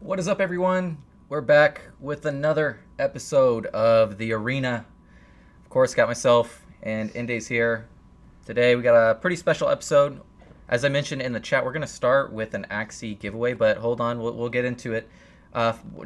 What is up, everyone? We're back with another episode of The Arena. Of course, got myself and Indes here. Today, we got a pretty special episode. As I mentioned in the chat, we're going to start with an Axie giveaway, but hold on, we'll get into it.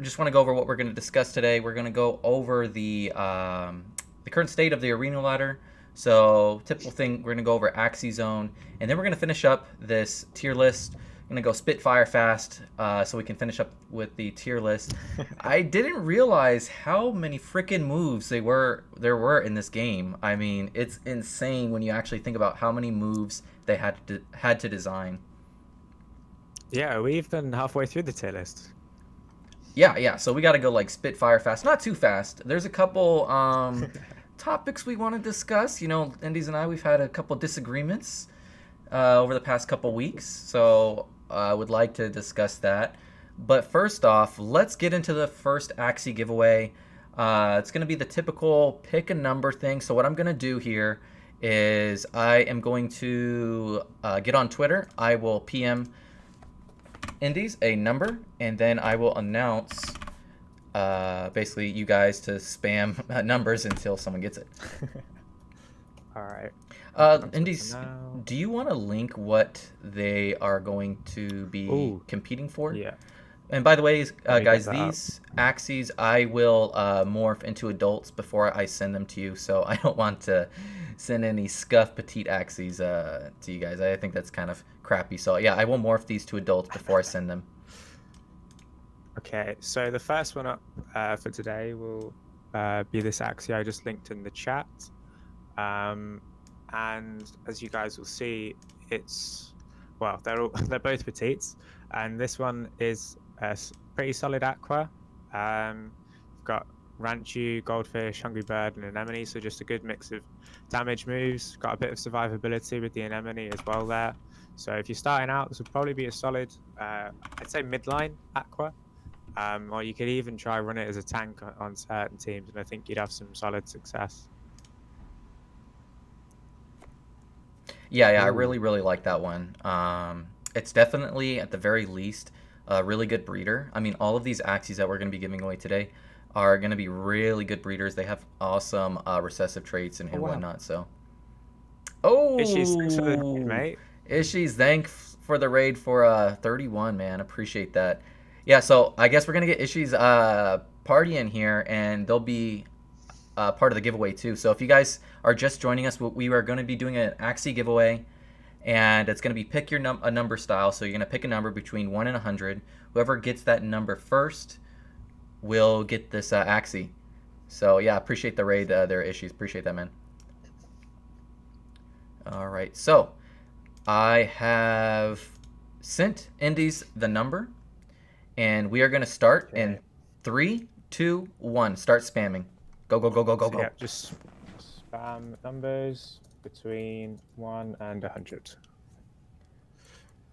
Just want to go over what we're going to discuss today. We're going to go over the current state of the arena ladder. So, typical thing, we're going to go over Axie Zone, and then we're going to finish up this tier list. I'm gonna go spitfire fast, so we can finish up with the tier list. I didn't realize how many freaking moves there were in this game. I mean, it's insane when you actually think about how many moves they had to design. Yeah, we've been halfway through the tier list. Yeah. So we got to go like spitfire fast, not too fast. There's a couple topics we want to discuss. You know, Indies and I, we've had a couple disagreements over the past couple weeks, so I would like to discuss that. But first off, let's get into the first Axie giveaway. It's going to be the typical pick a number thing. So what I'm going to do here is I am going to get on Twitter. I will PM Indies a number, and then I will announce basically you guys to spam numbers until someone gets it. All right. Indies, do you want to link what they are going to be competing for? Yeah. And by the way, guys, these Axies I will morph into adults before I send them to you, so I don't want to send any scuff petite Axies to you guys. I think that's kind of crappy. So yeah, I will morph these to adults before I send them. Okay, so the first one up for today will be this Axie I just linked in the chat. And as you guys will see, they're both petites, and this one is a pretty solid aqua. We've got Ranchu, Goldfish, Hungry Bird, and Anemone, so just a good mix of damage moves. Got a bit of survivability with the Anemone as well there. So if you're starting out, this would probably be a solid, I'd say midline aqua. Or you could even try run it as a tank on certain teams, and I think you'd have some solid success. Yeah, I really like that one. It's definitely, at the very least, a really good breeder. I mean, all of these Axies that we're going to be giving away today are going to be really good breeders. They have awesome recessive traits and whatnot. So, Ishies, thanks for the raid, mate. Ishies, thanks for the raid for 31, man. Appreciate that. Yeah, so I guess we're going to get Ishies party in here, and they'll be part of the giveaway too. So if you guys are just joining us, we are going to be doing an Axie giveaway, and it's going to be pick your a number style. So you're going to pick a number between 1 and 100. Whoever gets that number first will get this Axie. So yeah, appreciate the raid there, Issues. Appreciate that, man. All right, so I have sent Indies the number, and we are going to start in 3, 2, 1. Start spamming. Go. So, yeah, just spam numbers between 1 and 100.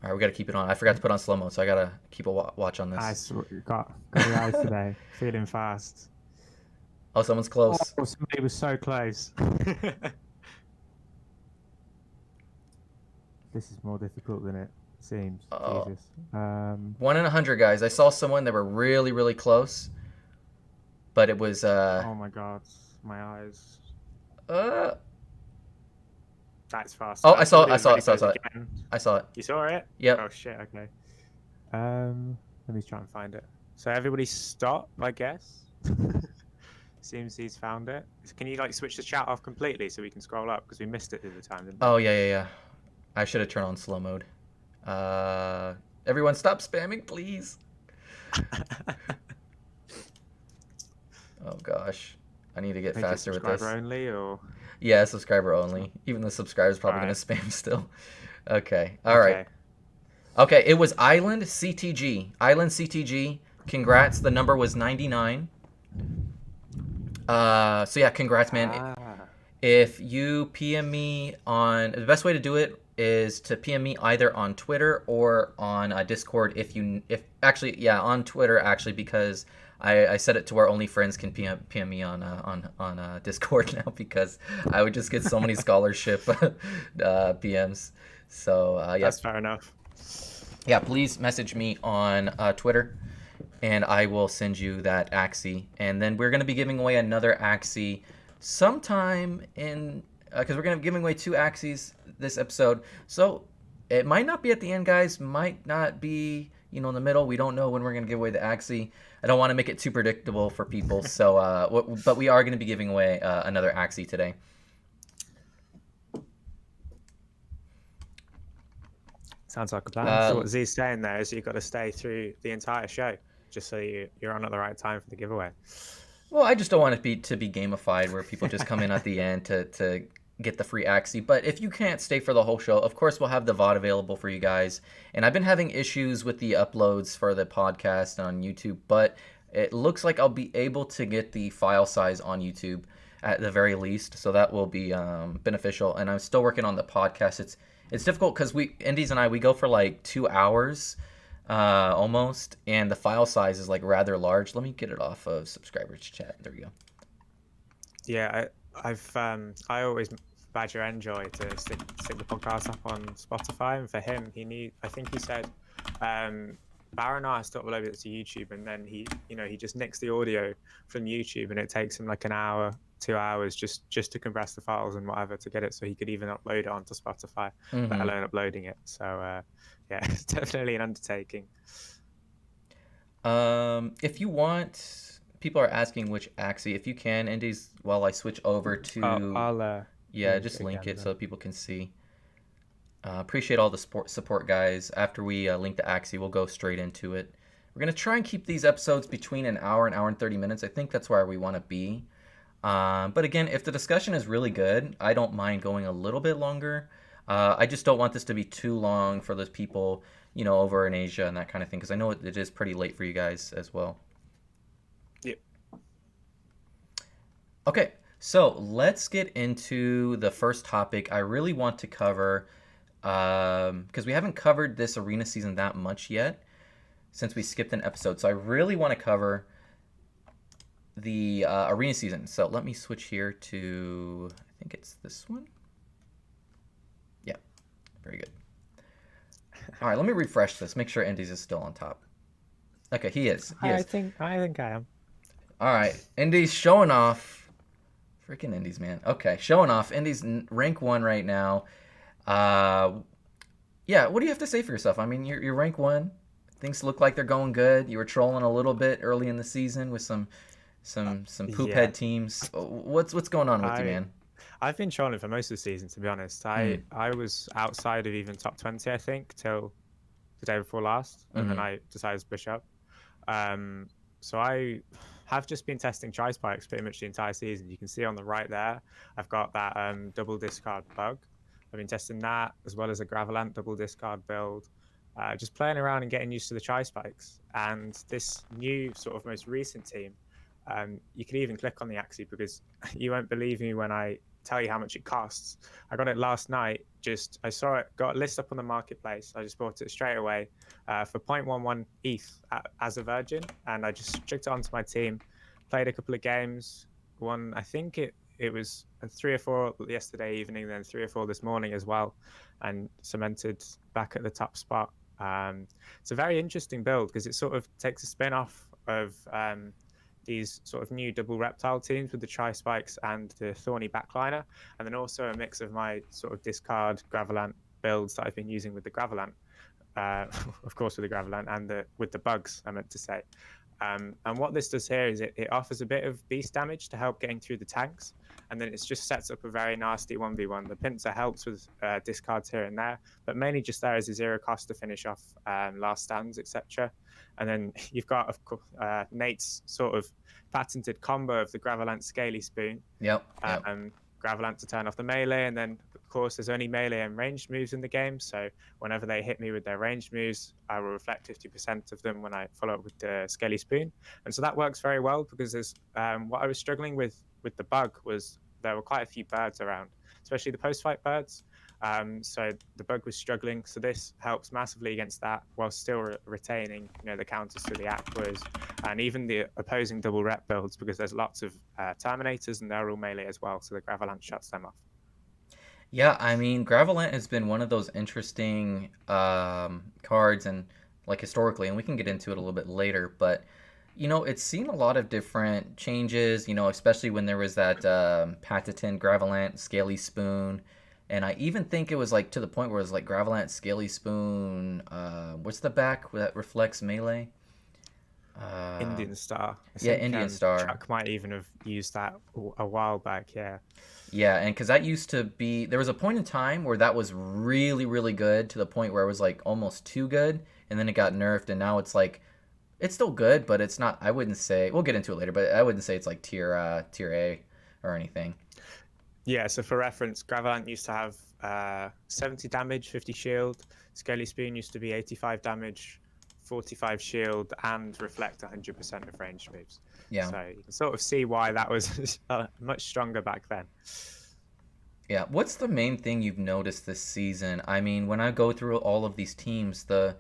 All right, we got to keep it on. I forgot to put on slow mode, so I got to keep a watch on this. Got the eyes today. Feeling fast. Oh, someone's close. Oh, somebody was so close. This is more difficult than it seems. Jesus. 1 in 100, guys. I saw someone that were really close, but it was oh my god, my eyes. That's fast. Oh, I saw it. I saw it. You saw it? Yep. Oh shit. Okay. Let me try and find it. So everybody stop, I guess. Seems he's found it. Can you like switch the chat off completely so we can scroll up, because we missed it the other time, didn't we? Oh yeah. I should have turned on slow mode. Everyone stop spamming, please. Oh gosh, I need to get faster with this. Subscriber only, or? Yeah, subscriber only. Even the subscriber's probably gonna spam still. Okay. All right. Okay, it was Island CTG. Island CTG. Congrats. The number was 99. So yeah, congrats, man. If you PM me on, the best way to do it is to PM me either on Twitter or on Discord. On Twitter actually, because I set it to where only friends can PM me on Discord now, because I would just get so many scholarship PMs. So yeah, that's fair enough. Yeah, please message me on Twitter. and I will send you that Axie. And then we're going to be giving away another Axie sometime in, because we're going to be giving away two Axies this episode. So it might not be at the end, guys. Might not be, in the middle. We don't know when we're going to give away the Axie. I don't want to make it too predictable for people. So, but we are going to be giving away another Axie today. Sounds like a plan. So what Z's saying there is you've got to stay through the entire show just so you're on at the right time for the giveaway. Well, I just don't want it to be gamified where people just come in at the end to get the free Axie. But if you can't stay for the whole show, of course we'll have the VOD available for you guys. And I've been having issues with the uploads for the podcast on YouTube, but it looks like I'll be able to get the file size on YouTube at the very least, so that will be beneficial. And I'm still working on the podcast. It's difficult because Indies and I, we go for like 2 hours almost, and the file size is like rather large. Let me get it off of subscribers chat. There we go. Yeah, I always badger Enjoy to stick the podcast up on Spotify, and for him, I think he said Baron asked to upload it to YouTube, and then he just nicks the audio from YouTube, and it takes him like an hour, 2 hours just to compress the files and whatever to get it so he could even upload it onto Spotify, let alone uploading it. So yeah, it's definitely an undertaking. If you want, people are asking which Axie. If you can, Indies, while I switch over to, I'll just link it so people can see. Appreciate all the support, guys. After we link the Axie, we'll go straight into it. We're going to try and keep these episodes between an hour and 30 minutes. I think that's where we want to be. But again, if the discussion is really good, I don't mind going a little bit longer. I just don't want this to be too long for those people, over in Asia and that kind of thing, because I know it is pretty late for you guys as well. Yep. Okay, so let's get into the first topic I really want to cover, because we haven't covered this arena season that much yet since we skipped an episode. So I really want to cover the arena season. So let me switch here to, I think it's this one. Yeah, very good. All right, let me refresh this. Make sure Indies is still on top. Okay, he is. I think I am. All right, Indies showing off. Freaking Indies, man. Okay, showing off. Indies rank 1 right now. Yeah, what do you have to say for yourself? I mean, you're rank 1. Things look like they're going good. You were trolling a little bit early in the season with some poop head teams. What's going on with you, man? I've been trolling for most of the season, to be honest. I was outside of even top 20, I think, till the day before last, and then I decided to push up. So I have just been testing tri spikes pretty much the entire season. You can see on the right there, I've got that double discard bug. I've been testing that as well as a Gravelant double discard build. Just playing around and getting used to the tri spikes. And this new sort of most recent team, you can even click on the Axie because you won't believe me when I tell you how much it costs. I got it last night. I saw it, got a list up on the marketplace. I just bought it straight away for 0.11 ETH as a virgin, and I just stripped it onto my team. Played a couple of games. One, I think it was 3 or 4 yesterday evening, then 3 or 4 this morning as well, and cemented back at the top spot. It's a very interesting build because it sort of takes a spin off of these sort of new double reptile teams with the tri spikes and the thorny backliner, and then also a mix of my sort of discard Gravelant builds that I've been using with the Gravelant, of course with the Gravelant and with the bugs, I meant to say. And what this does here is it offers a bit of beast damage to help getting through the tanks, and then it just sets up a very nasty 1v1. The pincer helps with discards here and there, but mainly just there as a 0 cost to finish off last stands, etc. And then you've got, of course, Nate's sort of patented combo of the Gravelant Scaly Spoon. Yep. Gravelant to turn off the melee, and then of course there's only melee and ranged moves in the game, so whenever they hit me with their ranged moves, I will reflect 50% of them when I follow up with the Scaly Spoon. And so that works very well because there's what I was struggling with the bug was there were quite a few birds around, especially the post-fight birds. So the bug was struggling, so this helps massively against that while still retaining the counters to the aquas and even the opposing double rep builds, because there's lots of terminators and they're all melee as well, so the Gravelant shuts them off. Yeah, I mean, Gravelant has been one of those interesting cards, and like historically, and we can get into it a little bit later, but it's seen a lot of different changes, especially when there was that Patatin, Gravelant, Scaly Spoon, and I even think it was like to the point where it was like Gravelant, Scaly Spoon, what's the back that reflects melee? Uh, Indian Star. I yeah, think Indian Star. Chuck might even have used that a while back. Yeah. Yeah, and because that used to be, there was a point in time where that was really, really good to the point where it was like almost too good, and then it got nerfed, and now it's like it's still good, but it's not. I wouldn't say we'll get into it later, but I wouldn't say it's like tier A or anything. Yeah, so for reference, Gravant used to have 70 damage, 50 shield. Scaly Spoon used to be 85 damage, 45 shield, and reflect 100% of ranged moves. Yeah, So you can sort of see why that was much stronger back then. yeah. What's the main thing you've noticed this season? I mean, when I go through all of these teams, the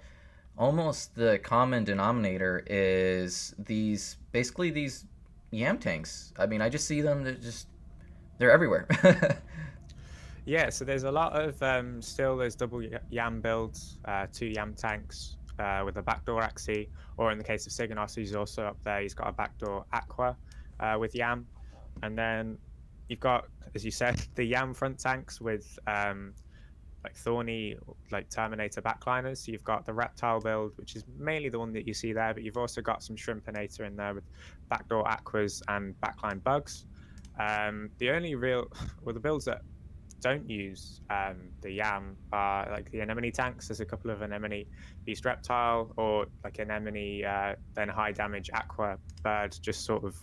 almost the common denominator is these basically these yam tanks. I mean, I just see them. They're everywhere. Yeah, so there's a lot of still there's double Yam builds, two Yam tanks with a backdoor Axie, or in the case of Signos, he's also up there. He's got a backdoor Aqua with Yam, and then you've got, as you said, the Yam front tanks with like thorny, like Terminator backliners. So you've got the Reptile build, which is mainly the one that you see there, but you've also got some Shrimpinator in there with backdoor Aquas and backline bugs. The only real, well, the builds that don't use the Yam are like the Anemone tanks. There's a couple of Anemone Beast Reptile or like Anemone, then high damage Aqua Bird, just sort of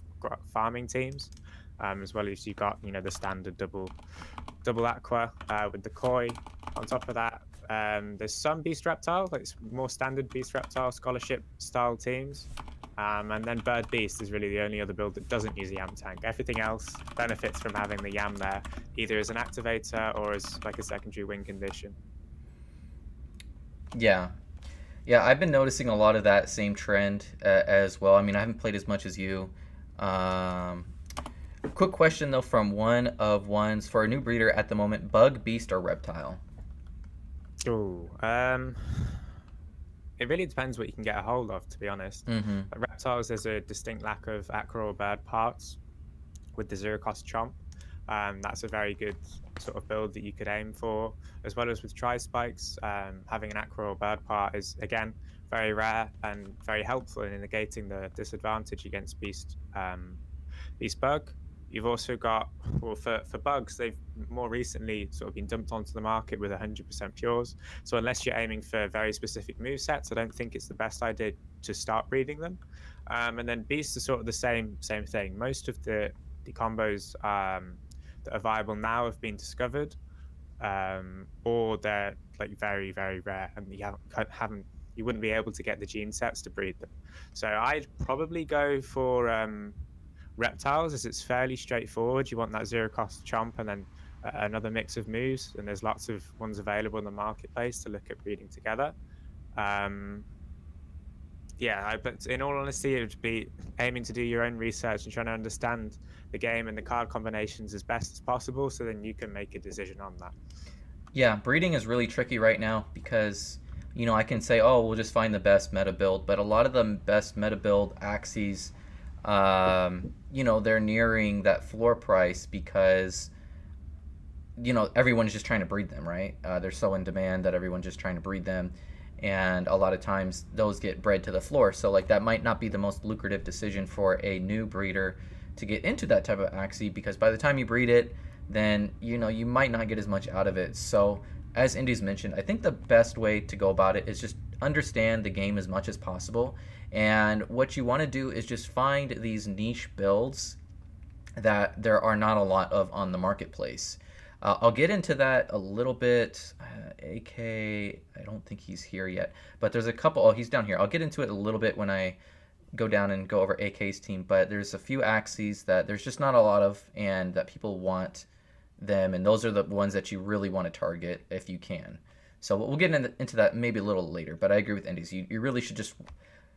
farming teams. As well as you got, the standard double Aqua with the Koi. On top of that, there's some Beast Reptile, like it's more standard Beast Reptile scholarship style teams. And then Bird Beast is really the only other build that doesn't use a Yam tank. Everything else benefits from having the Yam there, either as an activator or as like a secondary win condition. Yeah, yeah. I've been noticing a lot of that same trend as well. I mean, I haven't played as much as you. Um, Quick question though, from one of ones for a new breeder at the moment: bug, beast, or reptile? Oh, it really depends what you can get a hold of, to be honest. Mm-hmm. Like reptiles, there's a distinct lack of Acro or bird parts with the zero cost chomp. That's a very good sort of build that you could aim for, as well as with tri spikes. Having an Acro or bird part is again very rare and very helpful in negating the disadvantage against beast bug. You've also got, well, for bugs, they've more recently sort of been dumped onto the market with 100% pures. So unless you're aiming for very specific move sets, I don't think it's the best idea to start breeding them. And then beasts are sort of the same thing. Most of the combos that are viable now have been discovered, or they're like very rare, and haven't you wouldn't be able to get the gene sets to breed them. So I'd probably go for reptiles, as it's fairly straightforward. You want that zero cost chomp and then another mix of moves, and there's lots of ones available in the marketplace to look at breeding together. Um, yeah, but in all honesty, it would be aiming to do your own research and trying to understand the game and the card combinations as best as possible, so then you can make a decision on that. Yeah, breeding is really tricky right now because I can say, oh, we'll just find the best meta build, but a lot of the best meta build axes, they're nearing that floor price because everyone's just trying to breed them, right? They're so in demand that everyone's just trying to breed them, and a lot of times those get bred to the floor. So like that might not be the most lucrative decision for a new breeder to get into that type of axie, because by the time you breed it, then you might not get as much out of it. So as Indy's mentioned, I think the best way to go about it is just understand the game as much as possible. And what you want to do is just find these niche builds that there are not a lot of on the marketplace. I'll get into that a little bit. AK, I don't think he's here yet, but there's a couple. Oh, he's down here. I'll get into it a little bit when I go down and go over AK's team, but there's a few axes that there's just not a lot of, and that people want them, and those are the ones that you really want to target if you can. So we'll get into that maybe a little later, but I agree with Indies. You really should just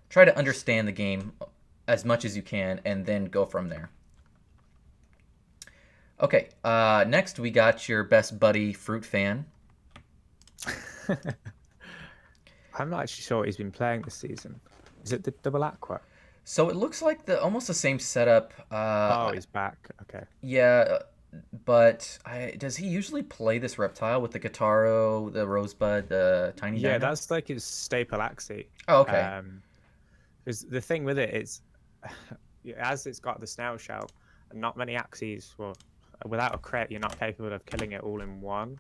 try to understand the game as much as you can and then go from there. Okay, next we got your best buddy, Fruit Fan. I'm not actually sure what he's been playing this season. Is it the double aqua? So it looks like the almost the same setup. Oh, he's back. Okay. Yeah, but does he usually play this reptile with the Guitaro, the Rosebud, the Tiny Yeah, Dino? that's like his staple axie. Oh, okay. Um, because the thing with it is, as it's got the snail shell, and not many axes, well, without a crit, you're not capable of killing it all in one,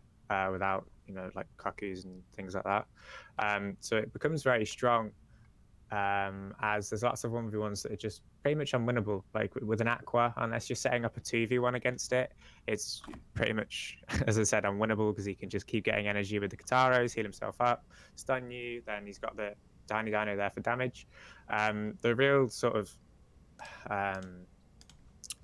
without, like kakus and things like that. So it becomes very strong, as there's lots of 1v1s that are just pretty much unwinnable. Like with an aqua, unless you're setting up a 2v1 against it, it's pretty much, as I said, unwinnable because he can just keep getting energy with the Kataros, heal himself up, stun you, then he's got the Tiny Dino there for damage. The real sort of um,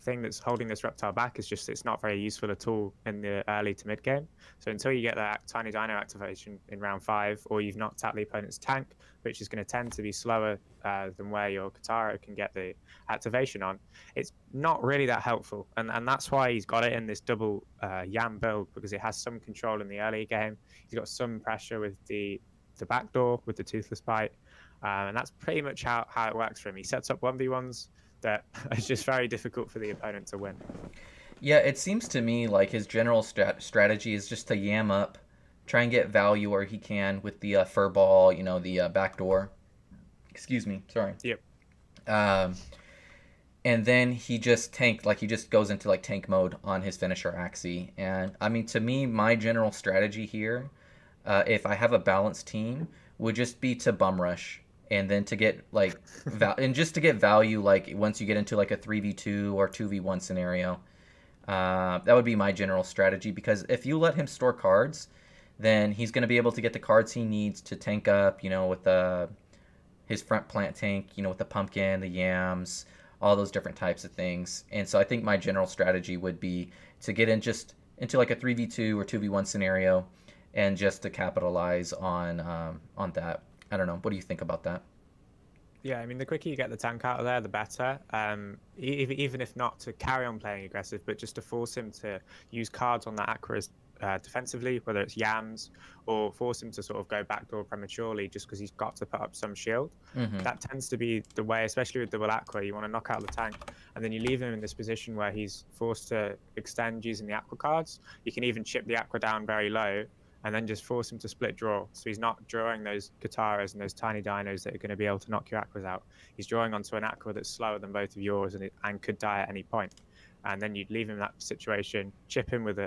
thing that's holding this reptile back is just it's not very useful at all in the early to mid game. So until you get that Tiny Dino activation in round 5, or you've knocked out the opponent's tank, which is going to tend to be slower than where your Katara can get the activation on, it's not really that helpful. And that's why he's got it in this double Yam build, because it has some control in the early game. He's got some pressure with the backdoor with the Toothless Bite. And that's pretty much how it works for him. He sets up 1v1s that it's just very difficult for the opponent to win. Yeah, it seems to me like his general strategy is just to yam up, try and get value where he can with the fur ball, the backdoor. Excuse me, sorry. Yep. Um, and then he just goes into like tank mode on his finisher Axie. And I mean, to me, my general strategy here, if I have a balanced team, would just be to bum rush and then to get like and just to get value like once you get into like a 3v2 or 2v1 scenario. That would be my general strategy, because if you let him store cards, then he's going to be able to get the cards he needs to tank up, with his front plant tank, with the pumpkin, the yams, all those different types of things. And so I think my general strategy would be to get in just into like a 3v2 or 2v1 scenario, and just to capitalize on that. I don't know. What do you think about that? Yeah, I mean, the quicker you get the tank out of there, the better. Even if not to carry on playing aggressive, but just to force him to use cards on that Aqua defensively, whether it's Yams, or force him to sort of go backdoor prematurely just because he's got to put up some shield. Mm-hmm. That tends to be the way, especially with double Aqua. You want to knock out the tank, and then you leave him in this position where he's forced to extend using the Aqua cards. You can even chip the Aqua down very low, and then just force him to split draw. So he's not drawing those Kataras and those tiny dinos that are going to be able to knock your Aquas out. He's drawing onto an Aqua that's slower than both of yours and could die at any point. And then you'd leave him in that situation, chip him with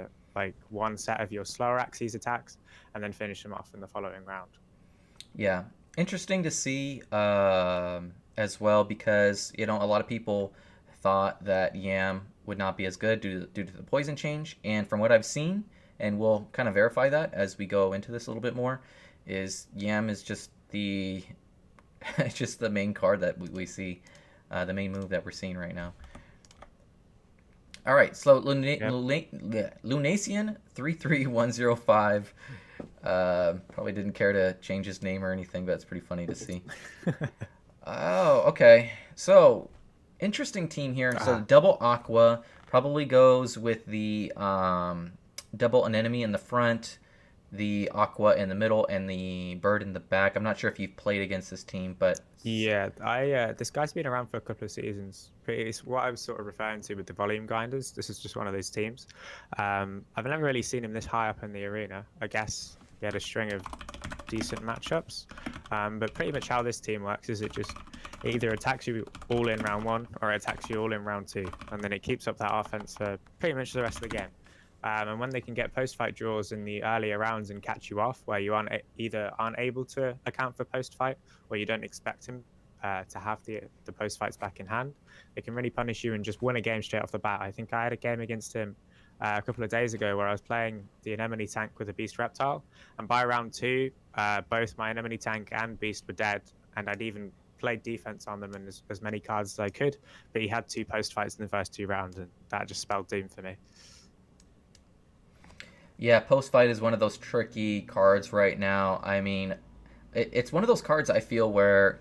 one set of your slower Axes attacks, and then finish him off in the following round. Yeah, interesting to see as well, because a lot of people thought that Yam would not be as good due to the poison change, and from what I've seen, and we'll kind of verify that as we go into this a little bit more, is Yam is just the it's just the main card that we see, the main move that we're seeing right now. All right, so Lunacian 33105 probably didn't care to change his name or anything, but it's pretty funny to see. Oh, okay. So interesting team here. So double Aqua probably goes with the double Anemone in the front, the Aqua in the middle, and the Bird in the back. I'm not sure if you've played against this team, but yeah, this guy's been around for a couple of seasons. It's what I was sort of referring to with the volume grinders. This is just one of those teams. I've never really seen him this high up in the arena. I guess he had a string of decent matchups, but pretty much how this team works is it either attacks you all in round 1 or it attacks you all in round 2, and then it keeps up that offense for pretty much the rest of the game. And when they can get post-fight draws in the earlier rounds and catch you off, where you aren't able to account for post-fight, or you don't expect him to have the post-fights back in hand, they can really punish you and just win a game straight off the bat. I think I had a game against him a couple of days ago where I was playing the Anemone tank with a Beast Reptile, and by round 2, both my Anemone tank and Beast were dead, and I'd even played defense on them and as many cards as I could, but he had 2 post-fights in the first 2 rounds, and that just spelled doom for me. yeah, post fight is one of those tricky cards right now. I mean, it's one of those cards I feel where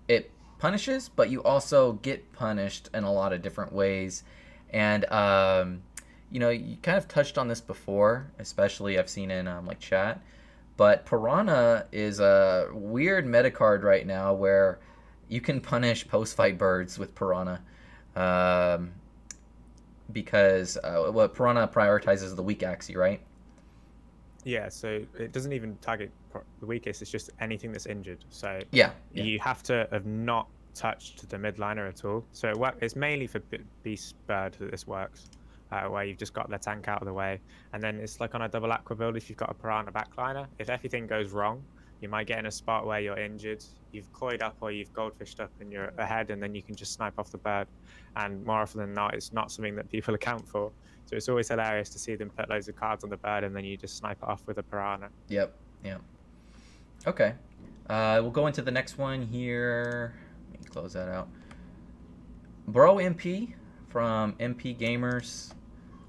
it punishes, but you also get punished in a lot of different ways. And you kind of touched on this before, especially I've seen in like chat. But Piranha is a weird meta card right now where you can punish post fight birds with Piranha. Um, because what Piranha prioritizes the weak axie, right? Yeah, so it doesn't even target the weakest. It's just anything that's injured. So Yeah, yeah. you have to have not touched the midliner at all. So it's mainly for Beast Bird that this works, where you've just got the tank out of the way, and then it's like on a double aqua build. If you've got a Piranha backliner, if everything goes wrong, you might get in a spot where you're injured, you've coiled up or you've goldfished up, and you're ahead, and then you can just snipe off the bird. And more often than not, it's not something that people account for. So it's always hilarious to see them put loads of cards on the bird, and then you just snipe it off with a Piranha. Yep. Yep. Okay. We'll go into the next one here. Let me close that out. Bro MP from MP Gamers.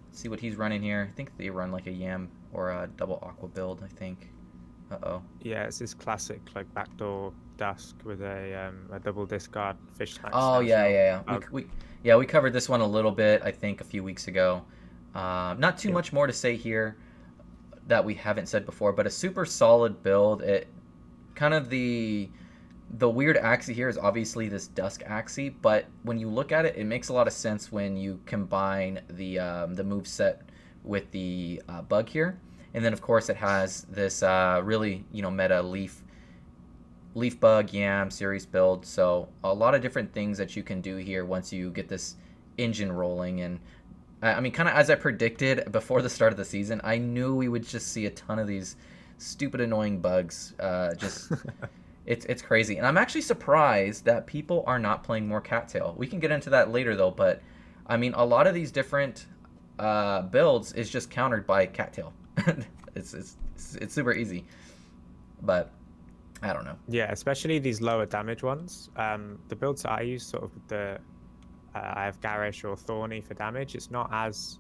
Let's see what he's running here. I think they run like a Yam or a double aqua build, I think. Uh-oh. Yeah, it's this classic like backdoor dusk with a double discard fish smack. Oh, yeah. We covered this one a little bit, I think, a few weeks ago. Not too much more to say here that we haven't said before, but a super solid build. It kind of the weird axie here is obviously this dusk axie, but when you look at it, it makes a lot of sense when you combine the move set with the bug here, and then of course it has this really meta leaf bug yam series build. So a lot of different things that you can do here once you get this engine rolling. And I mean, kind of as I predicted before the start of the season, I knew we would just see a ton of these stupid, annoying bugs. It's crazy. And I'm actually surprised that people are not playing more Cattail. We can get into that later, though. But, I mean, a lot of these different builds is just countered by Cattail. it's super easy. But, I don't know. Yeah, especially these lower damage ones. The builds that I use, sort of the I have Garish or Thorny for damage. It's not as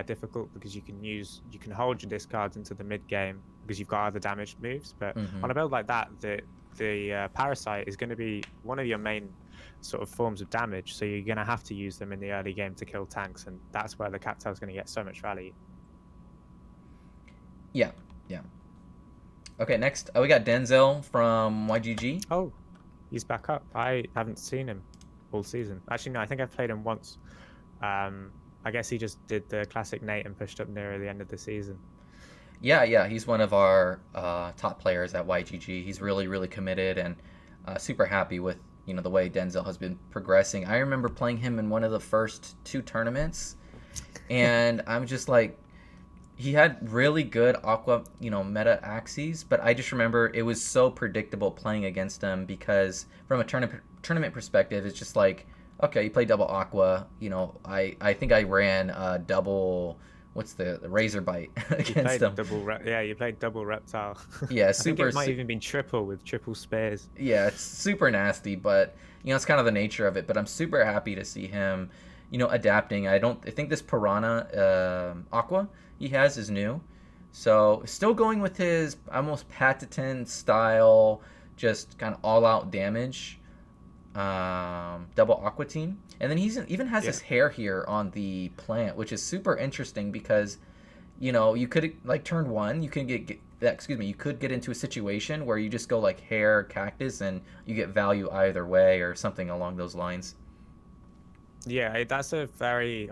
difficult because you can hold your discards into the mid game because you've got other damage moves. But on a build like that, the Parasite is going to be one of your main sort of forms of damage. So you're going to have to use them in the early game to kill tanks, and that's where the Cattail is going to get so much value. Yeah. Okay, next we got Denzel from YGG. Oh, he's back up. I haven't seen him all season. Actually, no, I think I've played him once. I guess he just did the classic Nate and pushed up near the end of the season. Yeah, he's one of our top players at YGG. He's really, really committed and super happy with the way Denzel has been progressing. I remember playing him in one of the first 2 tournaments, and I'm just like, he had really good aqua, meta axes, but I just remember it was so predictable playing against him because from a tournament perspective, it's just like, okay, you play double aqua. I think I ran double. What's the razor bite against him? You played double reptile. Yeah, I think it might even been triple with triple spears. Yeah, it's super nasty, but it's kind of the nature of it. But I'm super happy to see him, adapting. I think this Piranha aqua he has is new, so still going with his almost Patiton style, just kind of all out damage. Double aqua team, and then even has his hair here on the plant, which is super interesting because you could like turn 1 you can you could get into a situation where you just go like hair cactus and you get value either way or something along those lines. Yeah, that's I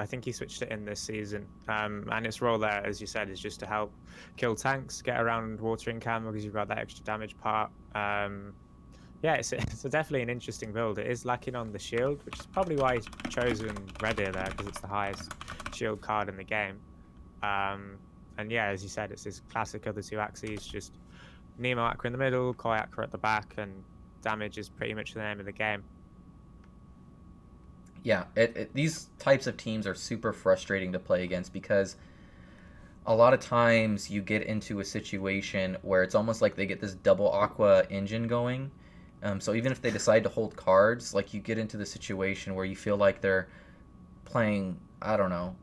think he switched it in this season, and its role there, as you said, is just to help kill tanks, get around watering cam because you've got that extra damage part. Yeah, it's definitely an interesting build. It is lacking on the shield, which is probably why he's chosen Red Ear there, because it's the highest shield card in the game. And yeah, as you said, it's his classic other 2 axes, just Nemo Aqua in the middle, Koi Aqua at the back, and damage is pretty much the name of the game. Yeah, these types of teams are super frustrating to play against because a lot of times you get into a situation where it's almost like they get this double aqua engine going. So even if they decide to hold cards, like you get into the situation where you feel like they're playing, I don't know,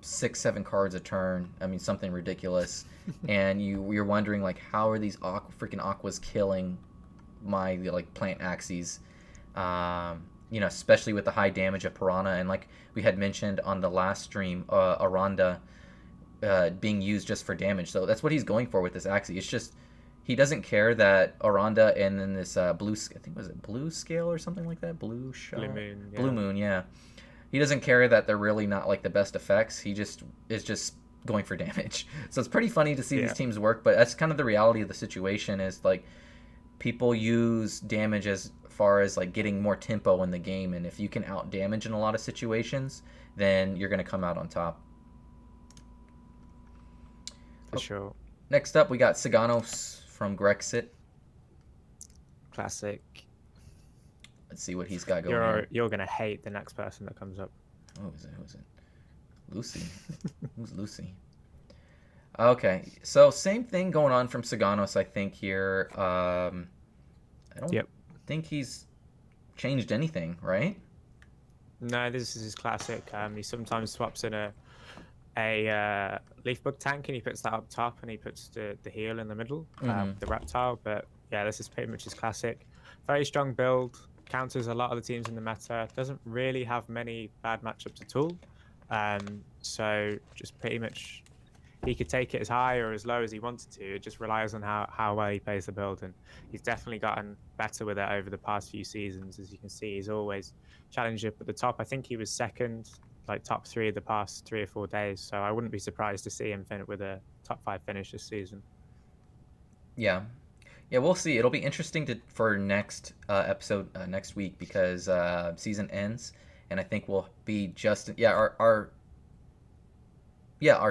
6-7 cards a turn. I mean, something ridiculous. And you're wondering like, how are these freaking aquas killing my like plant axes? Especially with the high damage of Piranha, and like we had mentioned on the last stream, Aranda, being used just for damage. So that's what he's going for with this Axie. It's just he doesn't care that Aranda and then this blue, I think was it blue scale or something like that, blue Blue shot, Moon, blue yeah. moon, yeah. He doesn't care that they're really not like the best effects. He just is just going for damage. So it's pretty funny to see these Yeah, teams work, but that's kind of the reality of the situation. Is like people use damage as far as like getting more tempo in the game, and if you can out damage in a lot of situations, then you're going to come out on top. for sure. Next up, we got Saganos from Grexit. Classic. Let's see what he's got going You're here. you're gonna hate the next person that comes up. Oh, is it? Who is it? Lucy. Who's Lucy? Okay, so same thing going on from Saganos, I think here. I don't Yep. think he's changed anything, right? No, this is his classic. He sometimes swaps in a leaf bug tank and he puts that up top and he puts the heal in the middle, Mm-hmm. the reptile. But yeah, this is pretty much his classic. Very strong build, counters a lot of the teams in the meta. Doesn't really have many bad matchups at all. So just pretty much he could take it as high or as low as he wanted to. It just relies on how well he plays the build, and he's definitely gotten better with it over the past few seasons. As you can see, he's always challenged up at the top. I think he was second, like top 3 of the past 3 or 4 days. So I wouldn't be surprised to see him with a top 5 finish this season. Yeah, yeah, we'll see. It'll be interesting to for next episode next week because season ends, and I think we'll be just yeah our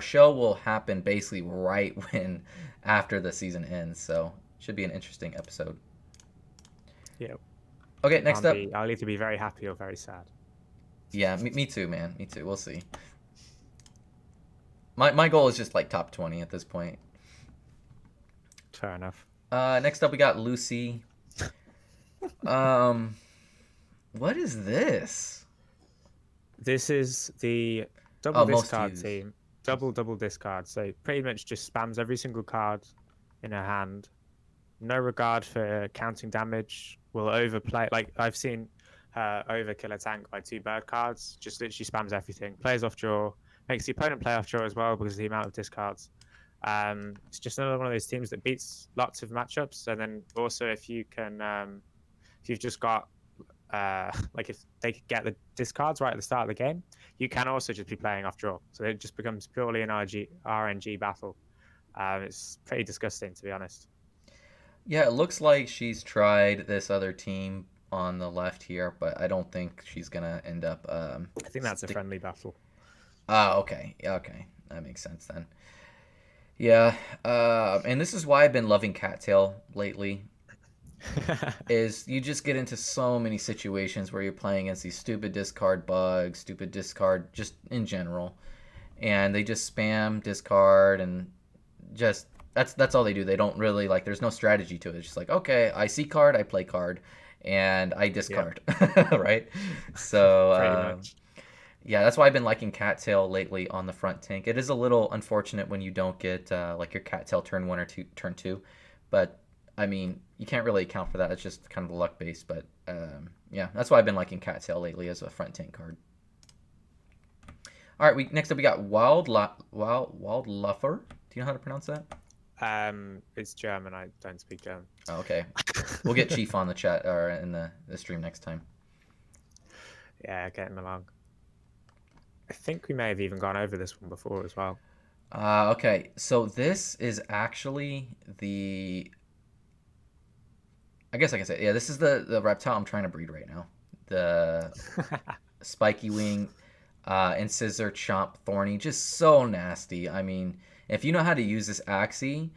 show will happen basically right when after the season ends. So should be an interesting episode. Yeah. Okay, next up. I'll either be very happy or very sad. Yeah, me too, man. Me too. We'll see. My goal is just like top 20 at this point. Fair enough. Next up, we got Lucy. Um, what is this? This is the double Oh, most discard used. team. Double discard. So pretty much just spams every single card in her hand. No regard for counting damage. Will overplay. Like I've seen her overkill a tank by 2 bird cards. Just literally spams everything. Plays off draw. Makes the opponent play off draw as well because of the amount of discards. It's just another one of those teams that beats lots of matchups. And then also if you can, if you've just got like if they could get the discards right at the start of the game, you can also just be playing off draw. So it just becomes purely an RNG battle. It's pretty disgusting, to be honest. Yeah, it looks like she's tried this other team on the left here, but I don't think she's gonna end up. I think that's a friendly battle. Ah, okay, yeah, okay, that makes sense then. Yeah, and this is why I've been loving Cattail lately. Is you just get into so many situations where you're playing against these stupid discard bugs, stupid discard just in general, and they just spam discard and just that's all they do. They don't really like. There's no strategy to it. It's just like okay, I see card, I play card, and I discard, right? So Pretty much. yeah, that's why I've been liking Cattail lately on the front tank. It is a little unfortunate when you don't get like your Cattail turn 1 or turn 2, but I mean you can't really account for that. It's just kind of the luck based. But yeah, that's why I've been liking Cattail lately as a front tank card. All right, next up we got Wildluffer. Do you know how to pronounce that? It's German. I don't speak German. Oh, okay, we'll get Chief on the chat or in the stream next time. Yeah, getting along. I think we may have even gone over this one before as well. Okay, so this is actually the. I guess I can say, yeah, this is the reptile I'm trying to breed right now. The spiky wing, incisor, chomp, thorny, just so nasty. I mean, if you know how to use this Axie,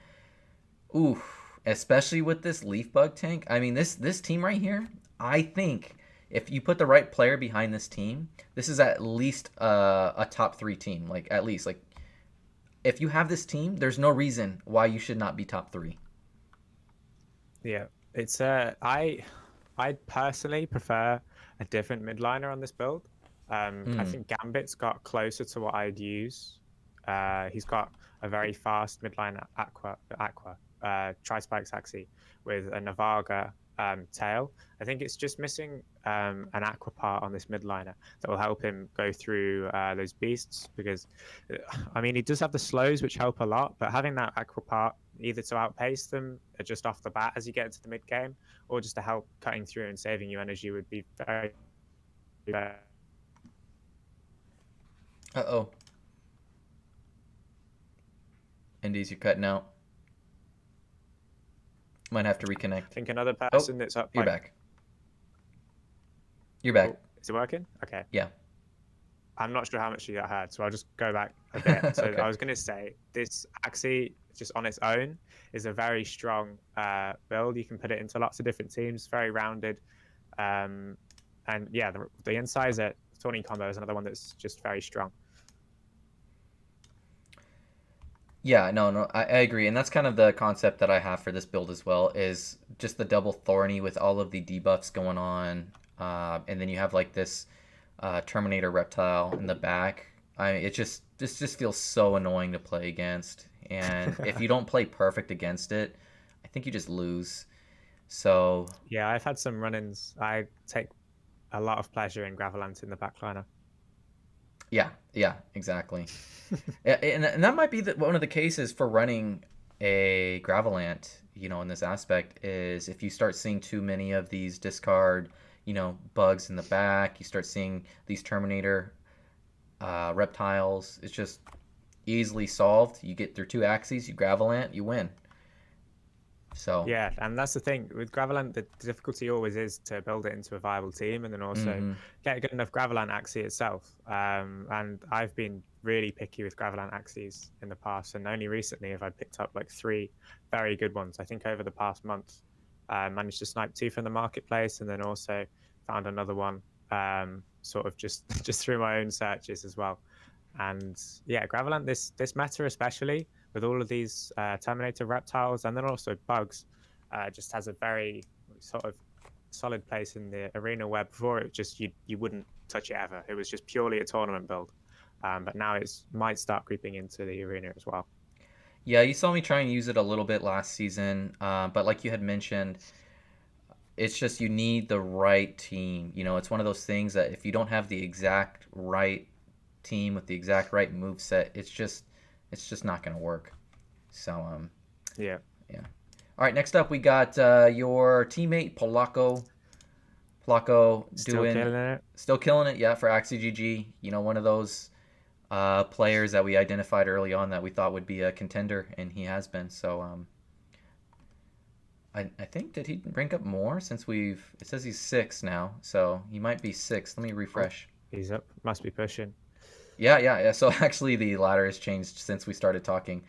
ooh, especially with this leaf bug tank. I mean, this team right here, I think if you put the right player behind this team, this is at least a top 3 team. Like at least like if you have this team, there's no reason why you should not be top 3. Yeah, it's I personally prefer a different midliner on this build. I think Gambit's got closer to what I'd use. He's got a very fast midline Aqua Tri-Spikes Axie with a Navaga tail. I think it's just missing an aqua part on this midliner that will help him go through those beasts. Because, I mean, he does have the slows, which help a lot, but having that aqua part either to outpace them just off the bat as you get into the mid game, or just to help cutting through and saving you energy would be very. Uh-oh. Indies, you're cutting out. Might have to reconnect. I think another person that's up. You're back. You're back. Oh, is it working? Okay. Yeah. I'm not sure how much you got heard, so I'll just go back a bit. So Okay. I was going to say this Axie, just on its own, is a very strong build. You can put it into lots of different teams, very rounded. And yeah, the incisor Thorny combo is another one that's just very strong. Yeah, no, I agree, and that's kind of the concept that I have for this build as well. Is just the double thorny with all of the debuffs going on, and then you have like this Terminator reptile in the back. It just feels so annoying to play against, and if you don't play perfect against it, I think you just lose. So yeah, I've had some run-ins. I take a lot of pleasure in Gravelant in the backliner. Yeah, exactly. And that might be one of the cases for running a Gravelant, in this aspect, is if you start seeing too many of these discard, bugs in the back, you start seeing these Terminator reptiles, it's just easily solved. You get through 2 axes, you Gravelant, you win. So yeah, and that's the thing with Gravelant. The difficulty always is to build it into a viable team, and then also get a good enough Gravelant Axie itself. And I've been really picky with Gravelant Axies in the past, and only recently have I picked up like 3 very good ones. I think over the past month, managed to snipe 2 from the marketplace, and then also found another one, sort of just just through my own searches as well. And yeah, Gravelant this meta especially, with all of these Terminator reptiles and then also bugs, just has a very sort of solid place in the arena where before it just you wouldn't touch it ever. It was just purely a tournament build, but now it's might start creeping into the arena as well. yeah, you saw me try and use it a little bit last season, but like you had mentioned, it's just you need the right team. It's one of those things that if you don't have the exact right team with the exact right move set, it's just not going to work. So Yeah. yeah. All right, next up we got your teammate Polacco. Polacco still killing it, yeah, for Axie GG. One of those players that we identified early on that we thought would be a contender, and he has been. So I think, did he rank up more since it says he's 6 now, so he might be 6. Let me refresh. Oh, he's up. Must be pushing. Yeah. So actually, the ladder has changed since we started talking.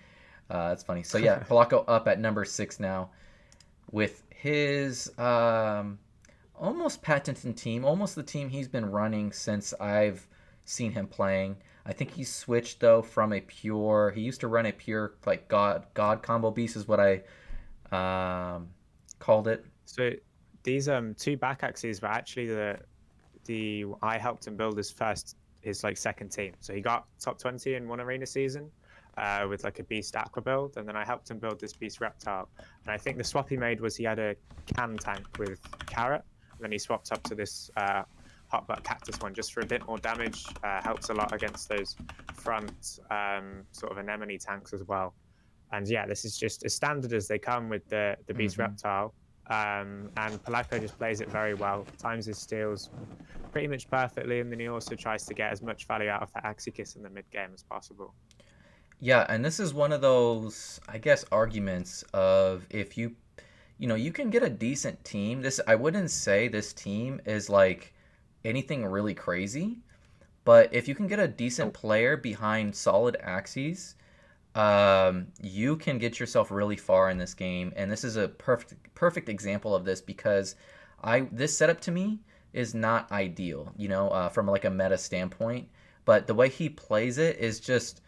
That's funny. So yeah, Polacco up at number 6 now, with his almost patented team, almost the team he's been running since I've seen him playing. I think he switched though from a pure. He used to run a pure like God combo beast is what I called it. So these 2 back axes were actually the I helped him build his like second team. So he got top 20 in one arena season with like a beast aqua build, and then I helped him build this beast reptile. And I think the swap he made was he had a can tank with carrot, and then he swapped up to this hot butt cactus one just for a bit more damage. Helps a lot against those front sort of anemone tanks as well. And yeah, this is just as standard as they come with the beast reptile. And Polacco just plays it very well, times his steals pretty much perfectly, and then he also tries to get as much value out of that Axikiss in the mid game as possible. Yeah, and this is one of those, I guess, arguments of if you can get a decent team. I wouldn't say this team is like anything really crazy, but if you can get a decent player behind solid axes, you can get yourself really far in this game. And this is a perfect example of this, because this setup to me is not ideal, from like a meta standpoint, but the way he plays it is just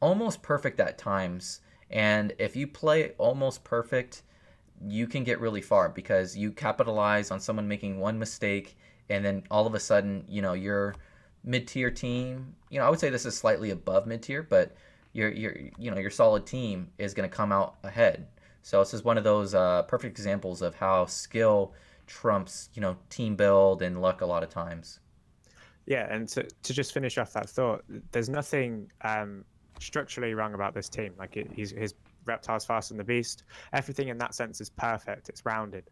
almost perfect at times. And if you play almost perfect, you can get really far because you capitalize on someone making one mistake, and then all of a sudden, your mid-tier team, I would say this is slightly above mid-tier, but your solid team is going to come out ahead. So this is one of those perfect examples of how skill trumps, team build and luck a lot of times. Yeah, and to just finish off that thought, there's nothing structurally wrong about this team. Like his reptiles faster than the beast. Everything in that sense is perfect. It's rounded.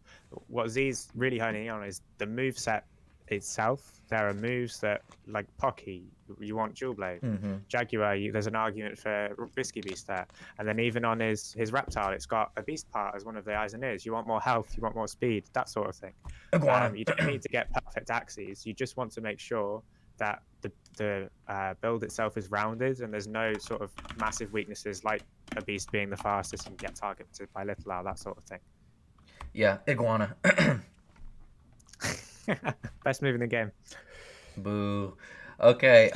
What Z's really honing in on is the move set itself. There are moves that, like Pocky, you want dual blade. Mm-hmm. Jaguar, there's an argument for Risky Beast there. And then even on his reptile, it's got a beast part as one of the eyes and ears. You want more health, you want more speed, that sort of thing. Iguana. You don't need to get perfect axes. You just want to make sure that the build itself is rounded and there's no sort of massive weaknesses like a beast being the fastest and get targeted by little owl, that sort of thing. Yeah, iguana. Best move in the game. Boo. Okay,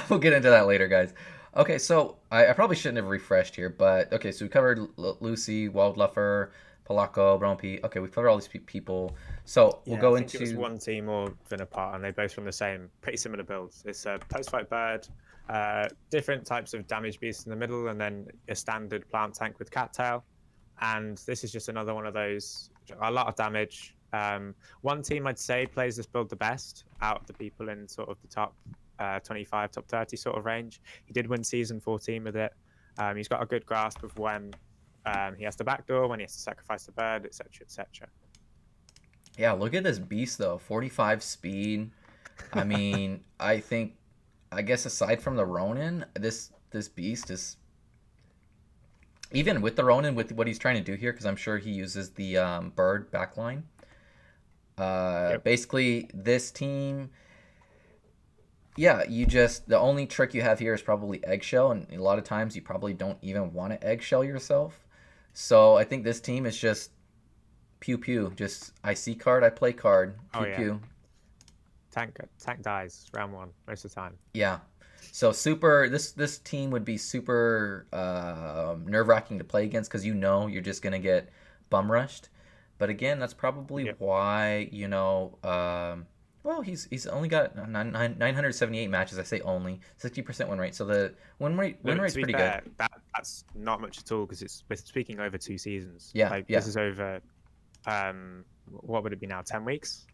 we'll get into that later, guys. Okay, so I probably shouldn't have refreshed here, but okay, so we covered Lucy, Wildluffer, Polaco, Brompi. Okay, we've covered all these people. So we'll Yeah, I go think it was into. one team more than apart, and they both from the same, pretty similar builds. It's a post-fight bird, different types of damage beasts in the middle, and then a standard plant tank with cattail. And this is just another one of those, a lot of damage. One team I'd say plays this build the best out of the people in sort of the top 25, top 30 sort of range. He did win season 14 with it. He's got a good grasp of when he has to backdoor, when he has to sacrifice the bird, etc., etc. Yeah, look at this beast though. 45 speed. I mean, I guess aside from the Ronin, this beast is even with the Ronin with what he's trying to do here because I'm sure he uses the bird backline. Yep. Basically, this team, yeah, the only trick you have here is probably eggshell, and a lot of times you probably don't even want to eggshell yourself. So I think this team is just pew pew. Just I see card, I play card. Pew pew. Tank dies round one most of the time. Yeah. So this team would be super nerve wracking to play against because you're just gonna get bum rushed. But again, that's probably why well he's only got 978 matches. I say only 60% win rate. So the win rate's pretty good. That's not much at all because we're speaking over 2 seasons. Yeah, This is over what would it be now, 10 weeks?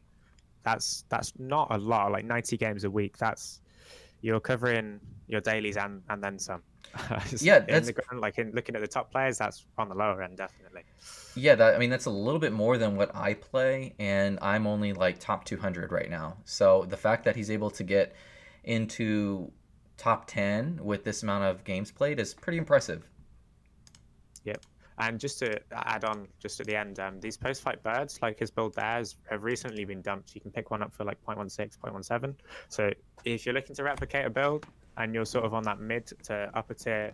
That's not a lot. Like 90 games a week, you're covering your dailies and then some. Yeah, that's in looking at the top players, that's on the lower end definitely. Yeah, that's a little bit more than what I play, and I'm only like top 200 right now. So the fact that he's able to get into top 10 with this amount of games played is pretty impressive. Yep. And just to add on, just at the end, these post-fight birds, like his build there, have recently been dumped. You can pick one up for like 0.16, 0.17. So if you're looking to replicate a build and you're sort of on that mid to upper tier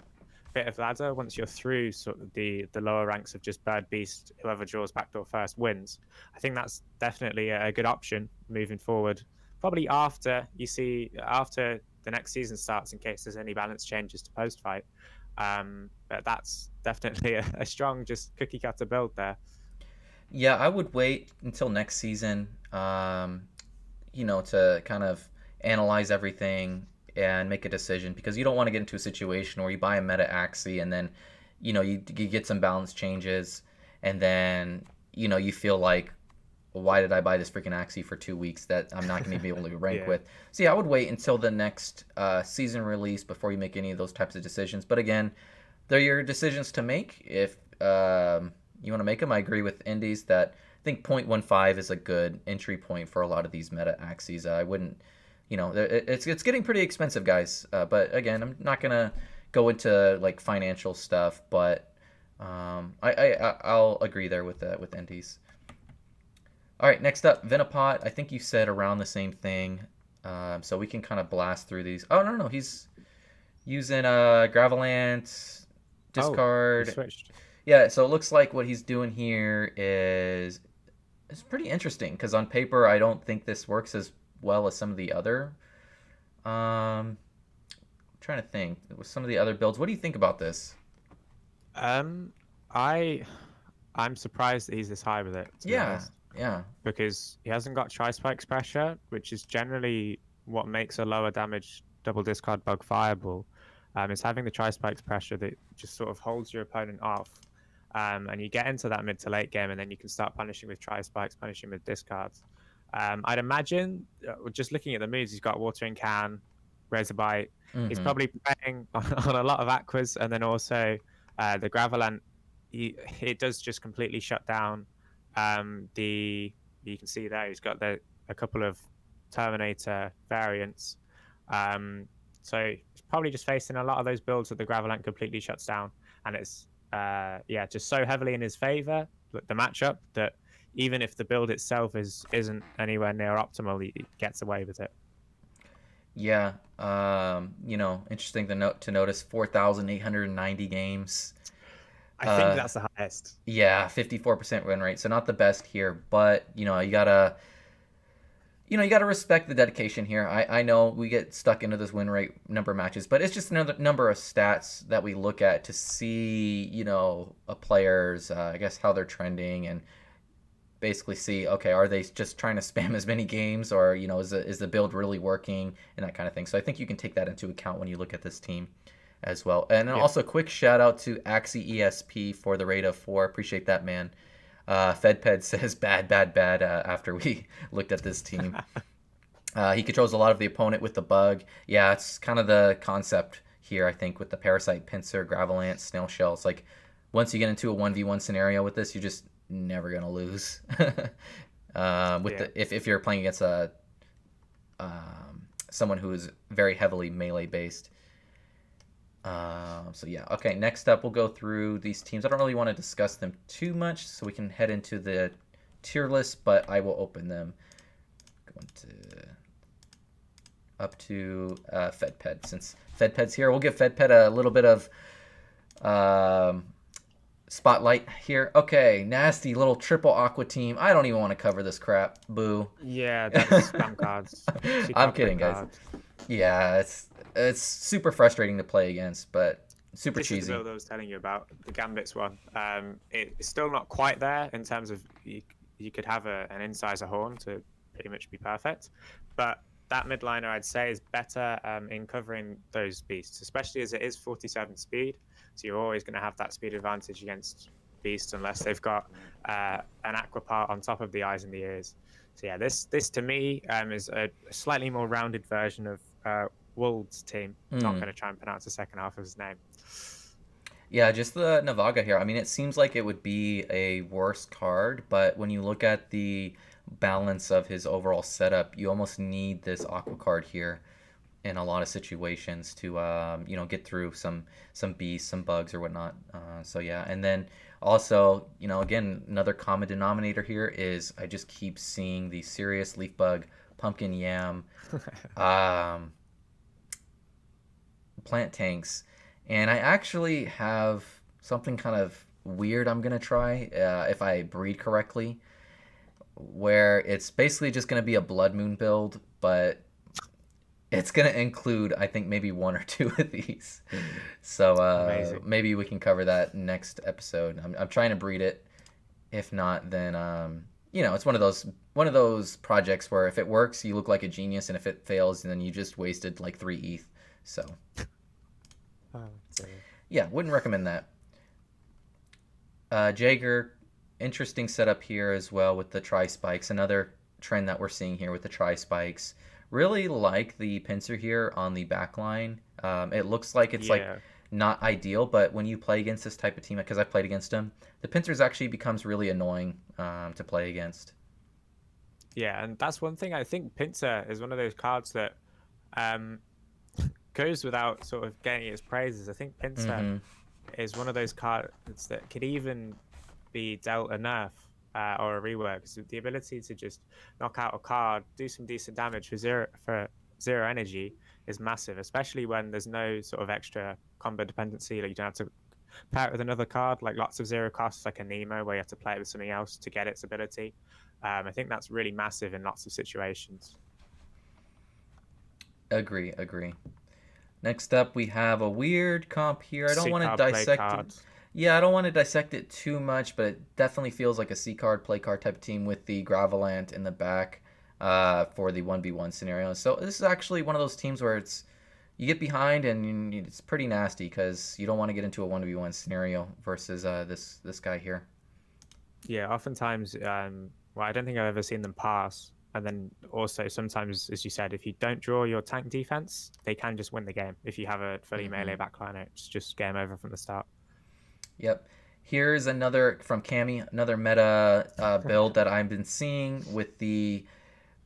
bit of ladder, once you're through sort of the lower ranks of just bird beast, whoever draws backdoor first wins. I think that's definitely a good option moving forward. Probably after the next season starts, in case there's any balance changes to post-fight. But that's definitely a strong, just cookie cutter build there. Yeah, I would wait until next season, to kind of analyze everything and make a decision because you don't want to get into a situation where you buy a meta axie and then, you get some balance changes and then, you feel like, why did I buy this freaking axie for 2 weeks that I'm not going to be able to rank with? So yeah, I would wait until the next season release before you make any of those types of decisions. But again, they're your decisions to make. If you want to make them, I agree with Indies that I think 0.15 is a good entry point for a lot of these meta axies. I wouldn't, it's getting pretty expensive, guys. But again, I'm not gonna go into like financial stuff, but I'll agree there with Indies. All right, next up, Venipot. I think you said around the same thing, so we can kind of blast through these. Oh no, he's using Gravelant, discard. Oh, switched. Yeah, so it looks like what he's doing here is pretty interesting because on paper I don't think this works as well as some of the other. I'm trying to think with some of the other builds. What do you think about this? I'm surprised that he's this high with it. To be honest. Yeah. Because he hasn't got Tri-Spikes pressure, which is generally what makes a lower damage double discard bug viable. It's having the Tri-Spikes pressure that just sort of holds your opponent off. and you get into that mid to late game, and then you can start punishing with tri spikes, punishing with discards. I'd imagine, just looking at the moves, he's got Watering Can, Razorbite. He's Mm-hmm. probably playing on a lot of Aquas, and then also the Gravelant. It does just completely shut down the. You can see there he's got a couple of Terminator variants. Um, so he's probably just facing a lot of those builds that the Gravelant completely shuts down, and it's just so heavily in his favor, the matchup, that even if the build itself isn't anywhere near optimal, he gets away with it. Yeah. Interesting to notice 4,890 games. I think Uh, that's the highest. yeah, 54% win rate. So not the best here, but you gotta respect the dedication here. I know we get stuck into this win rate number of matches, but it's just another number of stats that we look at to see, a player's, I guess, how they're trending, and basically see, okay, are they just trying to spam as many games, or is the build really working, and that kind of thing. So I think you can take that into account when you look at this team as well. And then Yeah. also quick shout out to Axie ESP for the rate of 4. Appreciate that, man. FedPed says bad, bad, bad after we looked at this team. He controls a lot of the opponent with the bug. Yeah, it's kind of the concept here, I think, with the Parasite, Pincer, Gravelant, Snail Shell. It's like once you get into a 1v1 scenario with this, you're just never going to lose. Yeah. If you're playing against someone who is very heavily melee based. So yeah, okay. Next up, we'll go through these teams. I don't really want to discuss them too much, so we can head into the tier list. But I will open them. Going to up to FedPed. Since FedPed's here, we'll give FedPed a little bit of spotlight here. Okay, nasty little triple aqua team. I don't even want to cover this crap. Boo. Yeah, that's spam cards. I'm kidding, guys. Yeah, it's super frustrating to play against, but super This cheesy. is the build I was telling you about, the Gambits one. It's still not quite there in terms of you could have an incisor horn to pretty much be perfect, but that midliner I'd say is better in covering those beasts, especially as it is 47 speed. So you're always going to have that speed advantage against beasts unless they've got an aqua part on top of the eyes and the ears. So yeah, this to me is a slightly more rounded version of Wold's team. Not going to try and pronounce the second half of his name. Yeah, just the Navaga here. I mean, it seems like it would be a worse card, but when you look at the balance of his overall setup, you almost need this aqua card here in a lot of situations to get through some beasts, some bugs or whatnot. So yeah, and then also again, another common denominator here is I just keep seeing the serious leaf bug, pumpkin yam, plant tanks, and I actually have something kind of weird I'm gonna try if I breed correctly, where it's basically just gonna be a blood moon build, but it's gonna include, I think, maybe one or two of these. So maybe we can cover that next episode. I'm trying to breed it. If not, then it's one of those projects where if it works, you look like a genius, and if it fails, then you just wasted like 3 ETH. So yeah, wouldn't recommend that. Jaeger, interesting setup here as well with the tri spikes. Another trend that we're seeing here with the tri spikes. Really like the pincer here on the back line. It looks like it's like not ideal, but when you play against this type of team, because I've played against them, the pincers actually becomes really annoying to play against. Yeah, and that's one thing. I think pincer is one of those cards that goes without sort of getting its praises. I think pincer is one of those cards that could even be dealt a nerf or a rework. So the ability to just knock out a card, do some decent damage for zero energy is massive, especially when there's no sort of extra combo dependency. Like you don't have to pair it with another card, like lots of zero costs, like a Nemo, where you have to play it with something else to get its ability. I think that's really massive in lots of situations. Agree. Next up, we have a weird comp here. I don't want to dissect it. Yeah, I don't want to dissect it too much, but it definitely feels like a C card, play card type of team with the Gravelant in the back for the 1v1 scenario. So this is actually one of those teams where it's, you get behind and it's pretty nasty because you don't want to get into a 1v1 scenario versus this guy here. Yeah, oftentimes, well, I don't think I've ever seen them pass. And then also sometimes, as you said, if you don't draw your tank defense, they can just win the game. If you have a fully Hmm. melee backliner, it's just game over from the start. Yep. Here's another from Cammy, another meta build that I've been seeing with the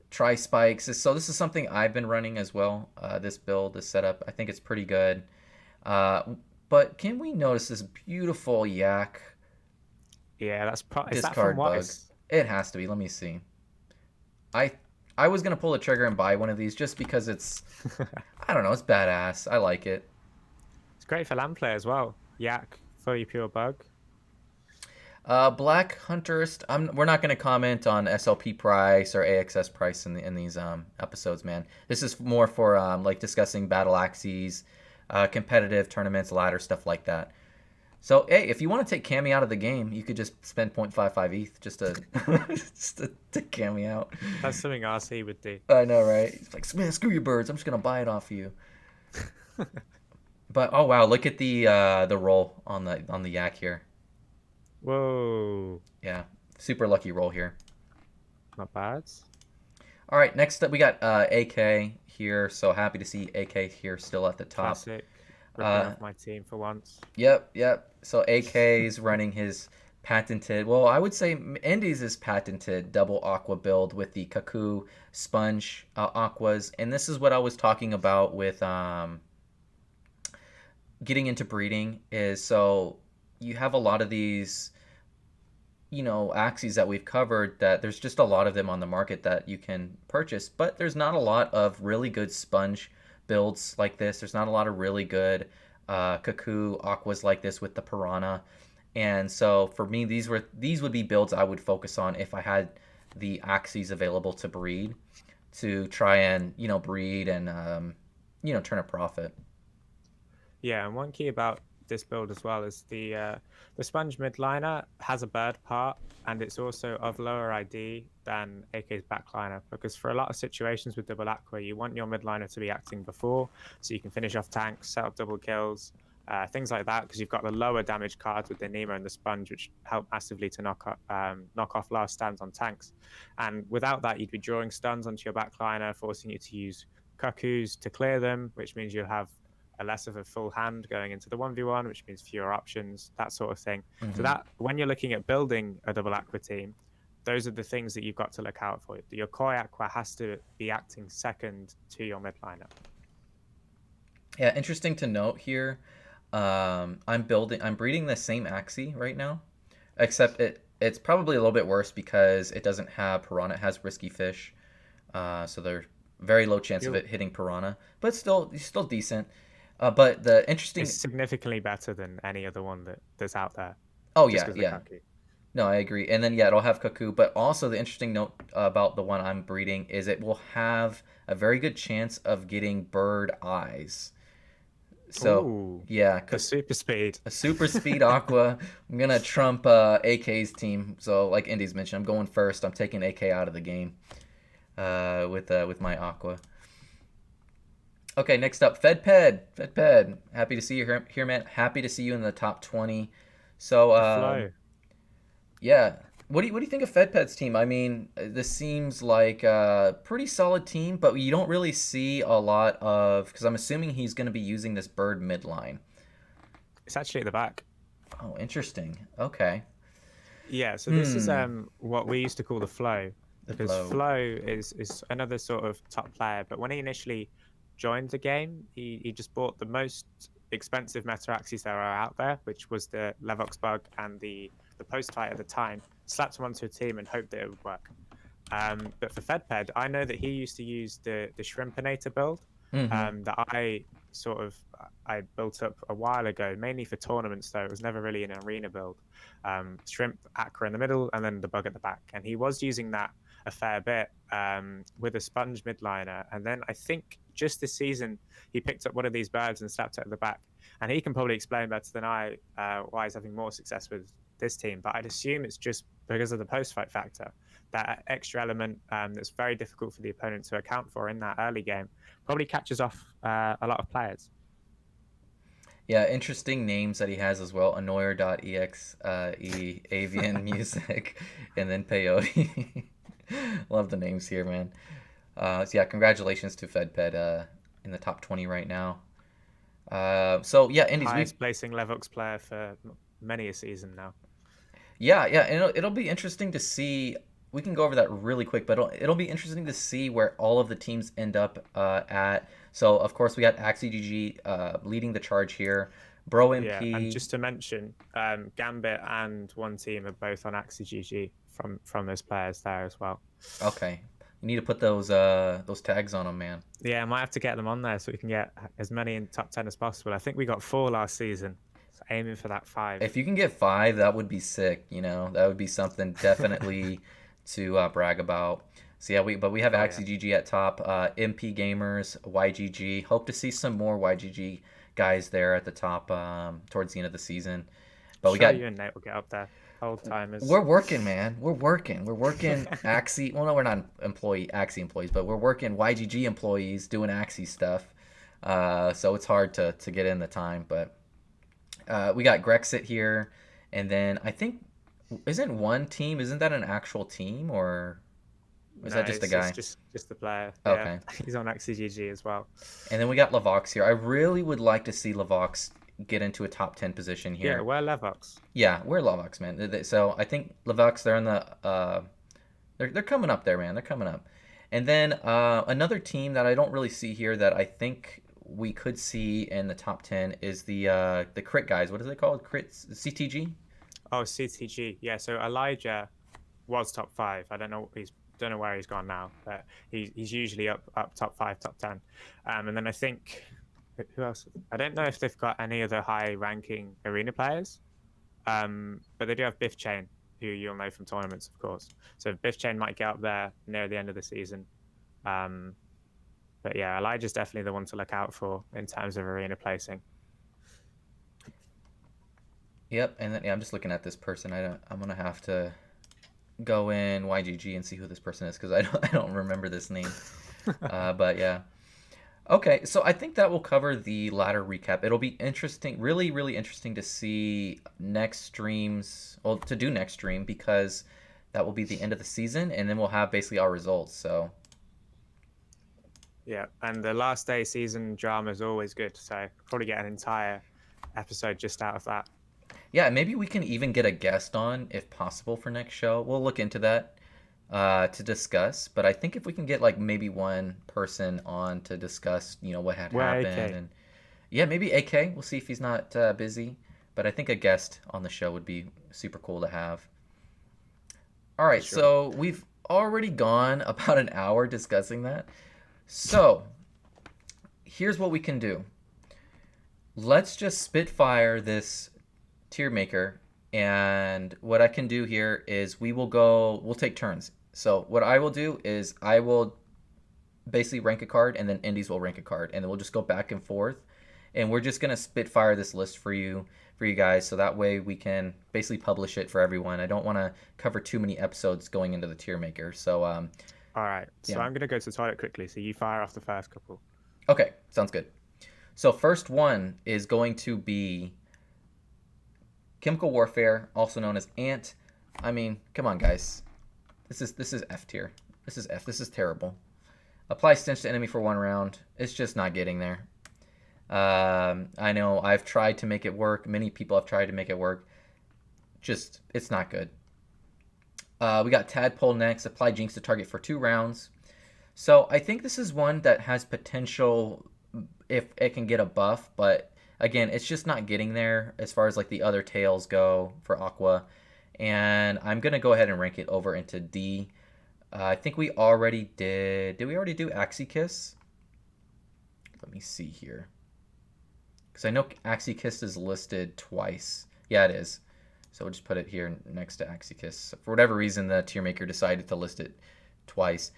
tri spikes. So this is something I've been running as well. This build, this setup, I think it's pretty good. Uh, but can we notice this beautiful yak Yeah, is that from discard bug? Wise? It has to be. Let me see. I I was gonna pull the trigger and buy one of these just because it's, I don't know, it's badass. I like it. It's great for land play as well. Yak, fully pure bug. Black Hunterist. We're not going to comment on SLP price or AXS price in these episodes, man. This is more for like discussing battle axes, competitive tournaments, ladder stuff like that. So, hey, if you want to take Cammy out of the game, you could just spend 0.55 ETH just to just to take Cammy out. That's something RC would do. I know, right? It's like, man, screw your birds. I'm just gonna buy it off you. But oh wow, look at the roll on the yak here. Whoa, Yeah, super lucky roll here. not bad. All right, next up we got AK here. So happy to see AK here still at the top. Classic. Ripping Uh, off my team for once. yep. So AK is running his patented, well, I would say Indes is patented double aqua build with the Kaku sponge aquas. And this is what I was talking about with getting into breeding is so you have a lot of these axes that we've covered that there's just a lot of them on the market that you can purchase, but there's not a lot of really good sponge builds like this. There's not a lot of really good Kaku aquas like this with the piranha. And so for me, these would be builds I would focus on if I had the axes available to breed, to try and breed and turn a profit. Yeah, and one key about this build as well is the sponge midliner has a bird part, and it's also of lower ID than AK's backliner, because for a lot of situations with double aqua, you want your midliner to be acting before, so you can finish off tanks, set up double kills, things like that, because you've got the lower damage cards with the Nemo and the sponge, which help massively to knock off last stands on tanks. And without that, you'd be drawing stuns onto your backliner, forcing you to use Kakus to clear them, which means you'll have a less of a full hand going into the 1v1, which means fewer options, that sort of thing. So Mm-hmm. that when you're looking at building a double aqua team, those are the things that you've got to look out for. Your koi aqua has to be acting second to your midliner. Yeah, interesting to note here. I'm breeding the same Axie right now, except it's probably a little bit worse because it doesn't have Piranha. It has Risky Fish, so there's very low chance of You'll, it hitting Piranha, but still decent. But the interesting, it's significantly better than any other one that's out there, oh just yeah, because of the yeah, kaki. no, I agree. And then yeah, it'll have Cuckoo, but also the interesting note about the one I'm breeding is it will have a very good chance of getting bird eyes. So Ooh, yeah, the super speed. a super speed aqua. I'm gonna trump AK's team. So like Indy's mentioned, I'm going first. I'm taking AK out of the game with my aqua. Okay, next up, Fedped. Fedped. Happy to see you here, man. Happy to see you in the top 20. So The flow. yeah. What do you think of Fedped's team? I mean, this seems like a pretty solid team, but you don't really see a lot of, because I'm assuming he's going to be using this bird midline. It's actually at the back. Oh, interesting. Okay. Yeah, so this is Hmm. what we used to call the flow, The because flow. Flow is another sort of top player. But when he initially joined the game, he just bought the most expensive meta axes there are out there, which was the Levox bug and the post fight at the time. Slapped them onto a team and hoped that it would work. But for Fedped, I know that he used to use the Shrimpinator build Mm-hmm. that I built up a while ago, mainly for tournaments though. It was never really an arena build. Shrimp, Aqua in the middle, and then the bug at the back. And he was using that a fair bit with a sponge midliner. And then I think just this season he picked up one of these birds and slapped it at the back. And he can probably explain better than I why he's having more success with this team. But I'd assume it's just because of the post fight factor. that extra element that's very difficult for the opponent to account for in that early game probably catches off a lot of players. Yeah, interesting names that he has as well. Annoyer.exe, Avian Music, and then Peyote. Love the names here, man. So yeah, congratulations to FedPed in the top 20 right now. So yeah, Indies, we Highest placing Levox player for many a season now. yeah, and it'll be interesting to see. We can go over that really quick, but it'll be interesting to see where all of the teams end up at. So of course we got Axie GG leading the charge here. Bro Yeah, and MP. just to mention, Gambit and one team are both on Axie GG from those players there as well. Okay, you need to put those tags on them, man. Yeah, I might have to get them on there so we can get as many in top 10 as possible. I think we got 4 last season, so aiming for that 5. If you can get 5, that would be sick. You know, that would be something definitely to brag about. So yeah, we have Oh yeah, Axie GG at top. MP Gamers, YGG. Hope to see some more YGG guys there at the top towards the end of the season. But we sure got you and Nate will get up there. Old timers. we're working, man. We're working. We're working Axie. Well, no, we're not Axie employees, but we're working YGG employees doing Axie stuff. So it's hard to get in the time, but we got Grexit here, and then I think isn't that an actual team, or is No, that just a guy? it's just the player. Yeah, Okay. he's on Axie GG as well. And then we got Lavox here. I really would like to see Lavox get into a top 10 position Yeah, here. we're Levox. Yeah, we're Lavox, man. So I think Lavox, they're in the they're coming up there, man. They're coming up. And then another team that I don't really see here that I think we could see in the top 10 is the Crit guys. What is it called? Crit CTG? Oh, CTG. Yeah, so Elijah was top 5. I don't know where he's gone now, but he's usually up top 5, top 10. And then I think who else? I don't know if they've got any other high ranking arena players. But they do have Biff Chain, who you'll know from tournaments, of course. So Biff Chain might get up there near the end of the season. But yeah, Elijah's definitely the one to look out for in terms of arena placing. Yep, and then yeah, I'm just looking at this person. I'm gonna have to go in YGG and see who this person is because I don't remember this name. But yeah. Okay, so I think that will cover the ladder recap. It'll be interesting, really, really interesting to see next streams, well, to do next stream because that will be the end of the season, and then we'll have basically our results. So Yeah, and the last day season drama is always good, so probably get an entire episode just out of that. yeah, maybe we can even get a guest on if possible for next show. We'll look into that to discuss. But I think if we can get like maybe one person on to discuss, what had Where happened, AK? and yeah, maybe AK. We'll see if he's not busy. But I think a guest on the show would be super cool to have. All right, Sure. so we've already gone about an hour discussing that. So here's what we can do. Let's just spitfire this tier maker, and what I can do here is we'll take turns. So what I will do is I will basically rank a card, and then Indies will rank a card, and then we'll just go back and forth, and we're just gonna spitfire this list for you guys, so that way we can basically publish it for everyone. I don't want to cover too many episodes going into the tier maker. So All right, so yeah. I'm going to go to the toilet quickly, so you fire off the first couple. Okay, sounds good. So first one is going to be Chemical Warfare, also known as Ant. I mean, come on, guys. This is F tier. This is F. This is terrible. Apply stench to enemy for 1 round. It's just not getting there. I know I've tried to make it work. Many people have tried to make it work. Just, it's not good. We got Tadpole next. Apply Jinx to target for 2 rounds. So I think this is one that has potential if it can get a buff, but again, it's just not getting there as far as like the other tails go for Aqua. And I'm going to go ahead and rank it over into D. I think we already did. Did we already do Axie Kiss? Let me see here. Because I know Axie Kiss is listed twice. Yeah, it is. So we'll just put it here next to Axie Kiss. For whatever reason, the tier maker decided to list it twice.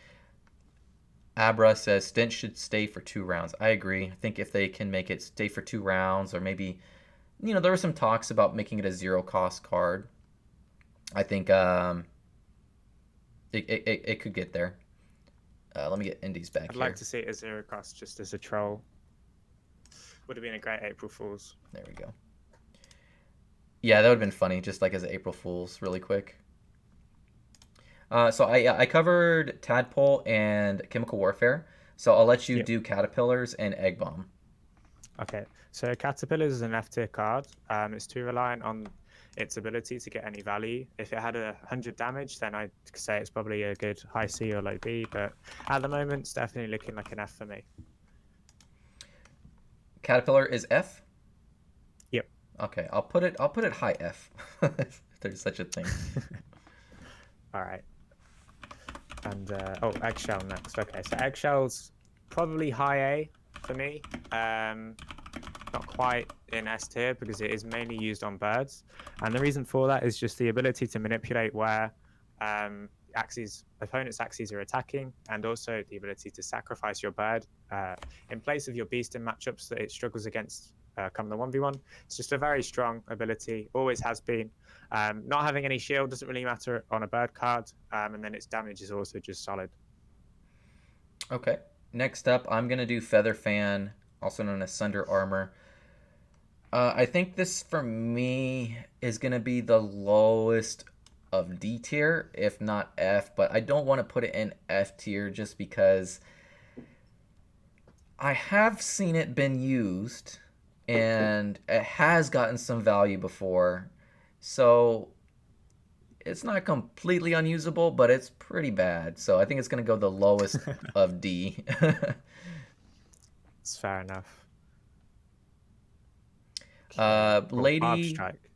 Abra says Stench should stay for 2 rounds. I agree. I think if they can make it stay for 2 rounds, or maybe, there were some talks about making it a 0 cost card. I think It could get there. Let me get Indies back I'd like here. to see it as zero cost just as a troll. Would have been a great April Fool's. There we go. Yeah, that would have been funny, just like as April Fools, really quick. So I covered Tadpole and Chemical Warfare. So I'll let you Yep. do Caterpillars and Egg Bomb. Okay. So Caterpillars is an F tier card. It's too reliant on its ability to get any value. If it had 100 damage, then I'd say it's probably a good high C or low B. But at the moment, it's definitely looking like an F for me. Caterpillar is F. Yep. Okay, I'll put it high F. If there's such a thing. All right. And eggshell next. Okay, so eggshell's probably high A for me. Not quite in S tier because it is mainly used on birds, and the reason for that is just the ability to manipulate where opponent's axes are attacking, and also the ability to sacrifice your bird in place of your beast in matchups that it struggles against. Come the 1v1. It's just a very strong ability, always has been. Not having any shield doesn't really matter on a bird card, and then its damage is also just solid. Okay. Next up, I'm gonna do Feather Fan, also known as Sunder Armor. I think this for me is gonna be the lowest of D tier, if not F. But I don't want to put it in F tier just because I have seen it been used, and it has gotten some value before. So it's not completely unusable, but it's pretty bad. So I think it's gonna go the lowest of D. It's fair enough. Okay. Oh, Barb Lady, Strike.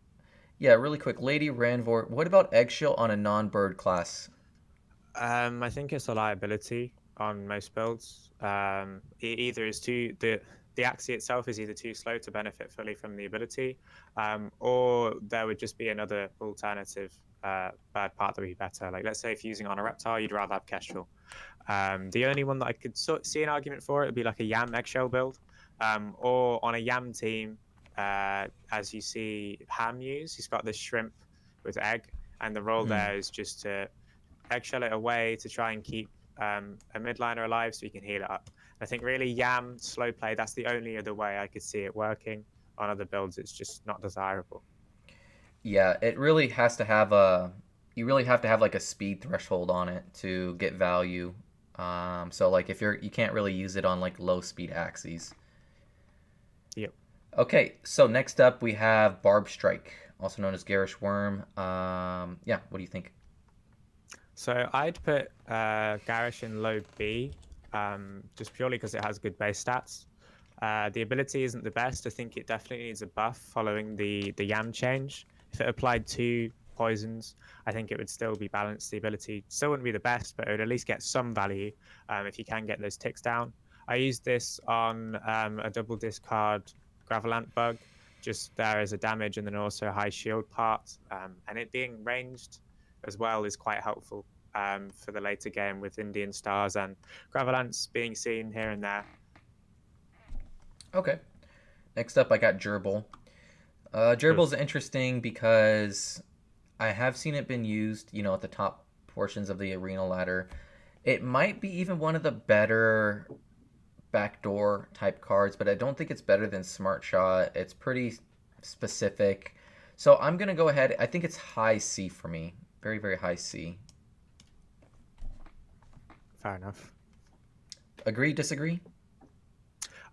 yeah, really quick. Lady Ranvor, what about Eggshell on a non-bird class? I think it's a liability on most builds. It either is too the Axie itself is either too slow to benefit fully from the ability, or there would just be another alternative bad part that would be better. Like let's say if using on a reptile, you'd rather have Kestrel. The only one that I could see an argument for it would be like a Yam eggshell build, or on a Yam team, as you see Ham use, he's got this shrimp with egg, and the role Hmm. there is just to eggshell it away to try and keep a midliner alive so you can heal it up. I think really Yam, slow play, that's the only other way I could see it working. On other builds, it's just not desirable. Yeah, it really has to have a. You really have to have like a speed threshold on it to get value. So like if you can't really use it on like low speed axes. Yep. Okay, so next up we have Barb Strike, also known as Garish Worm. Yeah, what do you think? So I'd put Garish in low B, just purely because it has good base stats. The ability isn't the best. I think it definitely needs a buff following the Yam change. If it applied two poisons, I think it would still be balanced. The ability still wouldn't be the best, but it would at least get some value if you can get those ticks down. I used this on a double discard Gravelant bug, just there as a damage and then also a high shield part. And it being ranged as well is quite helpful for the later game with Indian stars and Gravelants being seen here and there. Okay. Next up I got Gerbil. Gerbil's interesting because I have seen it been used, at the top portions of the arena ladder. It might be even one of the better backdoor type cards, but I don't think it's better than Smart Shot. It's pretty specific. So I'm going to go ahead. I think it's high C for me. Very, very high C. Fair enough. Agree, disagree?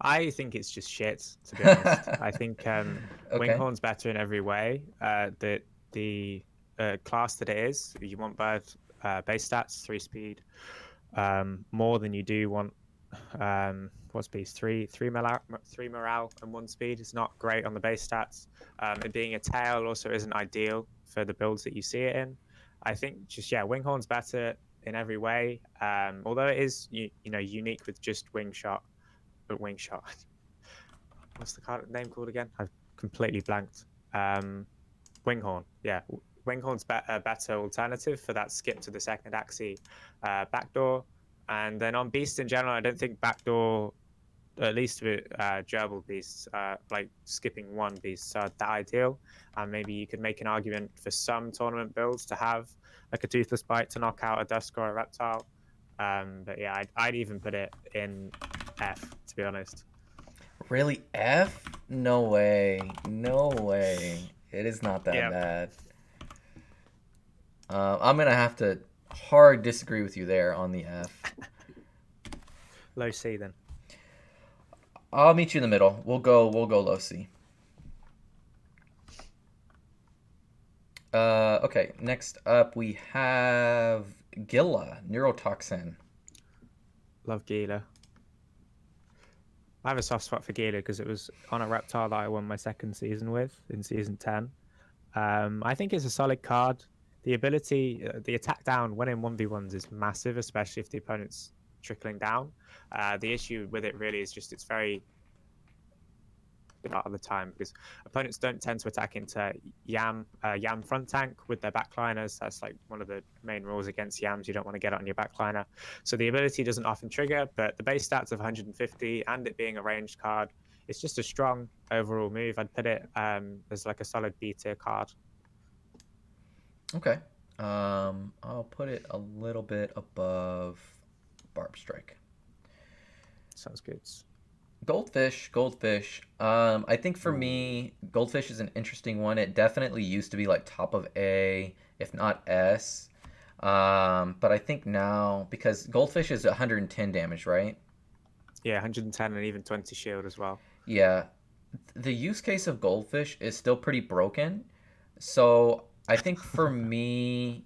I think it's just shit, to be honest. I think Okay. Winghorn's better in every way. The class that it is, you want both base stats, 3 speed, more than you do want what speed? Three morale and 1 speed. It's not great on the base stats. It being a tail also isn't ideal for the builds that you see it in. I think just Winghorn's better in every way. Although it is unique with just wing shot. But wing shot. What's the card name called again? I've completely blanked. Winghorn. Yeah, Winghorn's a better alternative for that skip to the second axis backdoor. And then on Beast in general, I don't think backdoor at least with gerbil beasts, like skipping one beast, are that ideal. And maybe you could make an argument for some tournament builds to have like a toothless bite to knock out a dusk or a reptile. But yeah, I'd even put it in F, to be honest. Really, F? No way. No way. It is not that Yep. bad. I'm gonna have to hard disagree with you there on the F. Low C then. I'll meet you in the middle. We'll go low C. Okay, next up we have Gilla, neurotoxin. Love Gila. I have a soft spot for Gila because it was on a reptile that I won my second season with in season 10. I think it's a solid card. The ability, the attack down when in 1v1s is massive, especially if the opponent's trickling down. The issue with it really is just it's very a lot of the time because opponents don't tend to attack into Yam front tank with their backliners. That's like one of the main rules against Yams. You don't want to get it on your backliner. So the ability doesn't often trigger, but the base stats of 150 and it being a ranged card, it's just a strong overall move. I'd put it as like a solid B tier card. Okay. I'll put it a little bit above Barb Strike. Sounds good. Goldfish. I think for me, Goldfish is an interesting one. It definitely used to be like top of A, if not S. But I think now, because Goldfish is 110 damage, right? Yeah, 110 and even 20 shield as well. Yeah. The use case of Goldfish is still pretty broken. So I think for me,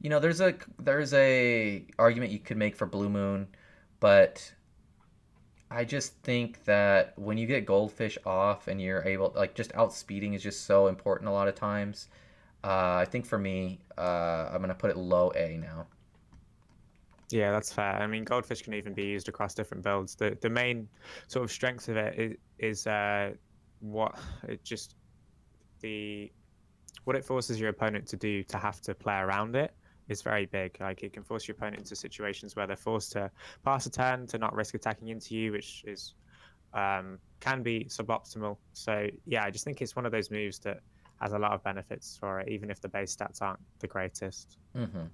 there's a argument you could make for Blue Moon, but I just think that when you get Goldfish off and you're able, like, just outspeeding is just so important a lot of times. I think for me, I'm gonna put it low A now. Yeah, that's fair. I mean, goldfish can even be used across different builds. The main sort of strength of it is what it just the what it forces your opponent to do to have to play around it is very big. Like it can force your opponent into situations where they're forced to pass a turn to not risk attacking into you, which is can be suboptimal. So yeah, I just think it's one of those moves that has a lot of benefits for it, even if the base stats aren't the greatest. Mm-hmm.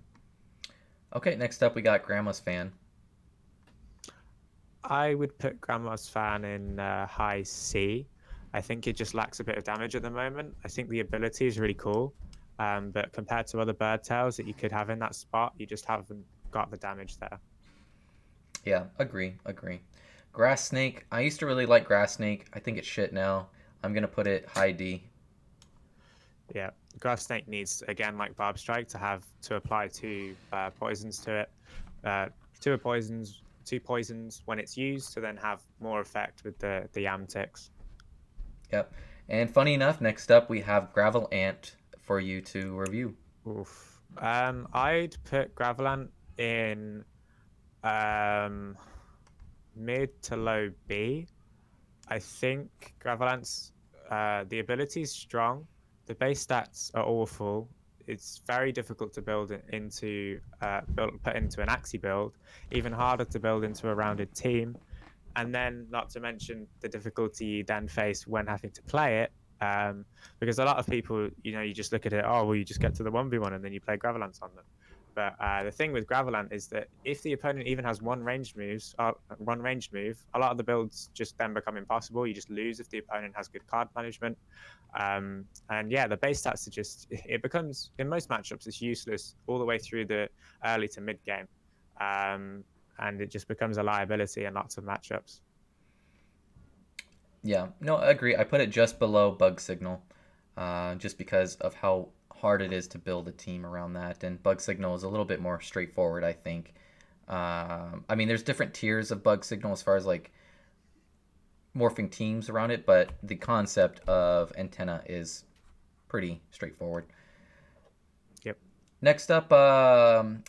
Okay, next up we got Grandma's Fan. I would put Grandma's Fan in high C. I think it just lacks a bit of damage at the moment. I think the ability is really cool, but compared to other bird tails that you could have in that spot, you just haven't got the damage there. Yeah, agree. Grass Snake. I used to really like Grass Snake. I think it's shit now. I'm gonna put it high D. Yeah, Grass Snake needs again, like Barb Strike, to have to apply two poisons to it. Two poisons when it's used to then have more effect with the Yam ticks. Yep. And funny enough, next up we have Gravel Ant for you to review. Oof. I'd put Gravelant in um, mid to low B. I think Gravelant's the ability is strong. The base stats are awful. It's very difficult to build it into put into an Axie build. Even harder to build into a rounded team. And then, not to mention the difficulty you then face when having to play it. Because a lot of people, you just look at it, oh, well, you just get to the 1v1 and then you play Gravelance on them. But the thing with Gravelant is that if the opponent even has one ranged move, a lot of the builds just then become impossible. You just lose if the opponent has good card management. And yeah, the base stats are it becomes, in most matchups, it's useless all the way through the early to mid game. And it just becomes a liability in lots of matchups. Yeah, no, I agree. I put it just below Bug Signal, just because of how hard it is to build a team around that. And Bug Signal is a little bit more straightforward, I think. I mean, there's different tiers of Bug Signal as far as like morphing teams around it, but the concept of antenna is pretty straightforward. Yep. Next up,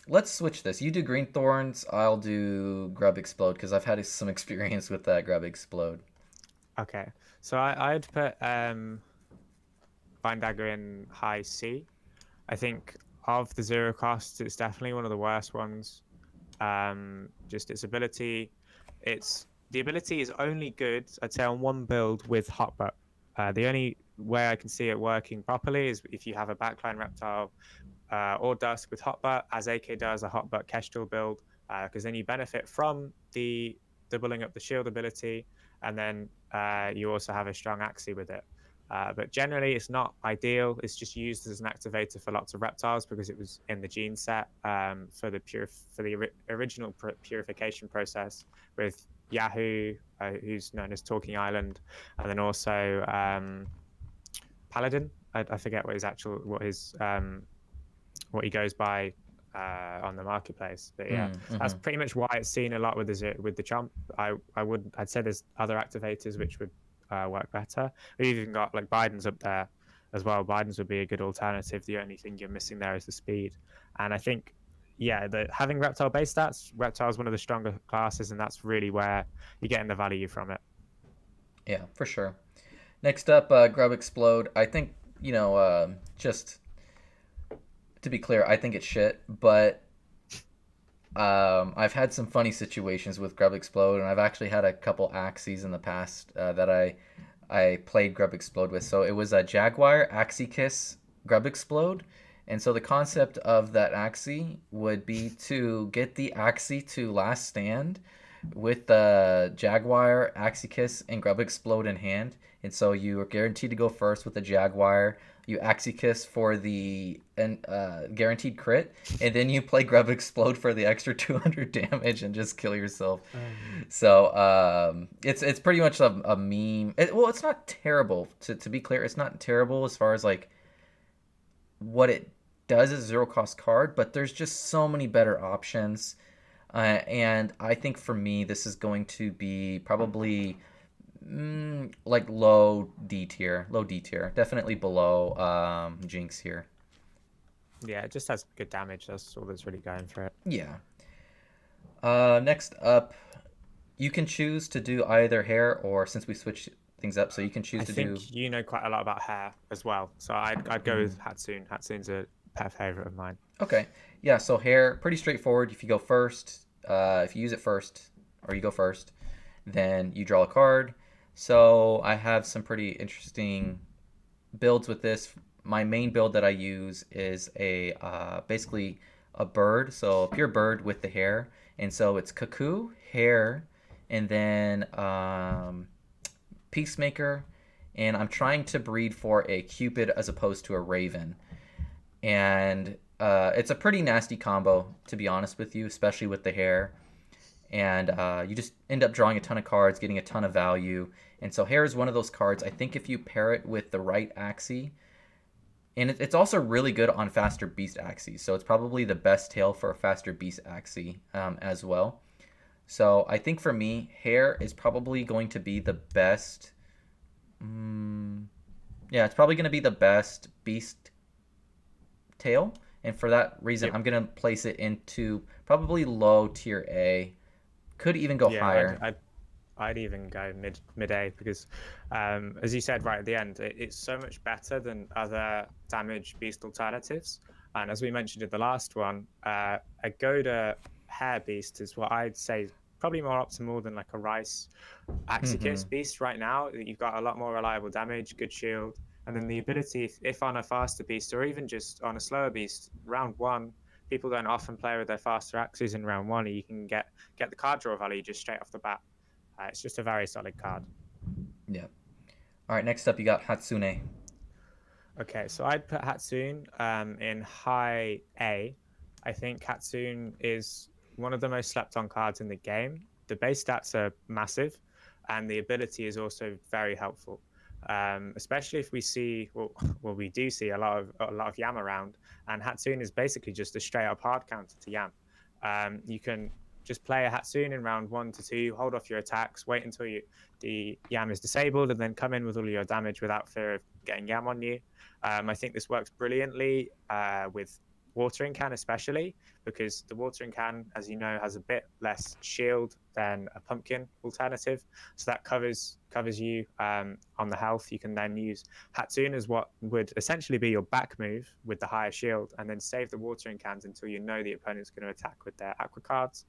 let's switch this. You do Green Thorns, I'll do Grub Explode because I've had some experience with that Grub Explode. Okay. So I'd put Vine Dagger in high C. I think of the zero costs, it's definitely one of the worst ones. Just its ability, it's the ability is only good, I'd say, on one build with Hotbutt. The only way I can see it working properly is if you have a backline reptile or Dusk with Hotbutt, as AK does a Hotbutt Kestrel build, because then you benefit from the doubling up the shield ability, and then you also have a strong Axie with it. But generally, it's not ideal. It's just used as an activator for lots of reptiles because it was in the gene set for the original purification process with Yahoo, who's known as Talking Island, and then also Paladin. I forget what he goes by on the marketplace. But yeah, that's Mm-hmm. pretty much why it's seen a lot with the Chomp. I'd say there's other activators which would work better. We've even got like Biden's up there as well. Biden's would be a good alternative. The only thing you're missing there is the speed, and I think. Yeah, having reptile based stats, reptile is one of the stronger classes, and that's really where you're getting the value from it. Yeah, for sure. Next up, Grub Explode. I think, just to be clear, I think it's shit, but I've had some funny situations with Grub Explode, and I've actually had a couple Axies in the past that I played Grub Explode with. So it was a Jaguar Axie Kiss Grub Explode. And so the concept of that Axie would be to get the Axie to last stand with the Jaguar, Axie Kiss, and Grub Explode in hand. And so you are guaranteed to go first with the Jaguar. You Axie Kiss for the guaranteed crit, and then you play Grub Explode for the extra 200 damage and just kill yourself. So it's pretty much a meme. Well, it's not terrible. To be clear, it's not terrible as far as like what it does as a zero cost card, but there's just so many better options. And I think for me, this is going to be probably like low D tier, definitely below Jinx here. Yeah, it just has good damage. That's all that's really going for it. Yeah. Next up, you can choose to do either hair or since we switched things up, so you can choose I to do. think you know quite a lot about hair as well, so I'd go with Hatsune. Hatsune's a pet favorite of mine. Okay. Yeah, so hair, pretty straightforward. If you go first, if you use it first, or you go first, then you draw a card. So I have some pretty interesting builds with this. My main build that I use is a basically a bird, so a pure bird with the hair, and so it's cuckoo, hair, and then peacemaker, and I'm trying to breed for a cupid as opposed to a raven, and it's a pretty nasty combo to be honest with you, especially with the hair, and you just end up drawing a ton of cards, getting a ton of value, and so hair is one of those cards. I think if you pair it with the right Axie, and it's also really good on faster beast Axies, so it's probably the best tail for a faster beast Axie as well. So I think for me, hair is probably going to be the best. Yeah, it's probably going to be the best beast tail, and for that reason, Yep. I'm going to place it into probably low tier A. Could even go Yeah, higher. I'd even go mid A because, as you said right at the end, it's so much better than other damage beast alternatives. And as we mentioned in the last one, a Goda hair beast is what I'd say is probably more optimal than like a Rice Mm-hmm. Axikiss beast right now. You've got a lot more reliable damage, good shield, and then the ability, if on a faster beast or even just on a slower beast, round one, people don't often play with their faster axes in round one. You can get the card draw value just straight off the bat. It's just a very solid card. Yeah. All right. Next up, you got Hatsune. Okay, so I'd put Hatsune in high A. I think Hatsune is one of the most slept on cards in the game. The base stats are massive, and the ability is also very helpful. Especially if we see, well, we do see a lot of Yam around, and Hatsune is basically just a straight up hard counter to Yam. You can just play a Hatsune in round 1 to 2, hold off your attacks, wait until the Yam is disabled, and then come in with all your damage without fear of getting Yam on you. I think this works brilliantly with watering can, especially because the watering can, as you know, has a bit less shield than a pumpkin alternative, so that covers you on the health. You can then use Hatsune as what would essentially be your back move with the higher shield, and then save the watering cans until you know the opponent's going to attack with their aqua cards.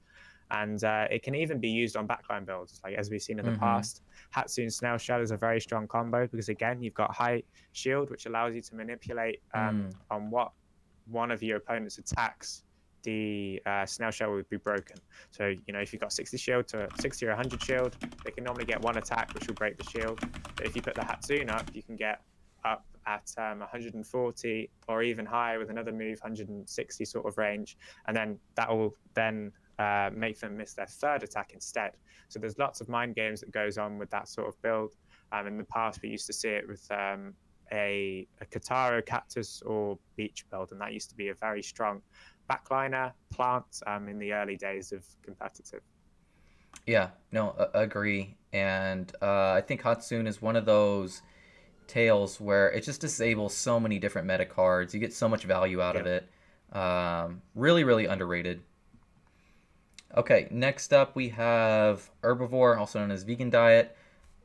And it can even be used on backline builds, like as we've seen in the Mm-hmm. past. Hatsu Snail Shell is a very strong combo because again, you've got high shield, which allows you to manipulate Mm. on what one of your opponent's attacks the snail shell would be broken. So, if you've got 60 shield to 60 or 100 shield, they can normally get one attack, which will break the shield. But if you put the Hatsune up, you can get up at 140 or even higher with another move, 160 sort of range. And then that will then make them miss their third attack instead. So there's lots of mind games that goes on with that sort of build. In the past, we used to see it with a Kataro, Cactus, or Beach build, and that used to be a very strong backliner plant in the early days of competitive. Yeah, no, agree. And I think Hatsune is one of those tales where it just disables so many different meta cards. You get so much value out of Yeah. it. Really, really underrated. Okay, next up we have Herbivore, also known as Vegan Diet.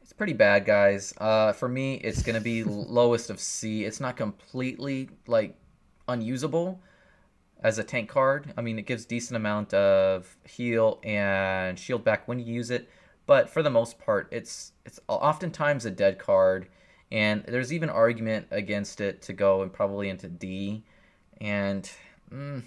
It's pretty bad, guys. For me, it's gonna be lowest of C. It's not completely like unusable as a tank card. I mean, it gives decent amount of heal and shield back when you use it, but for the most part, it's oftentimes a dead card. And there's even argument against it to go and probably into D. And mm,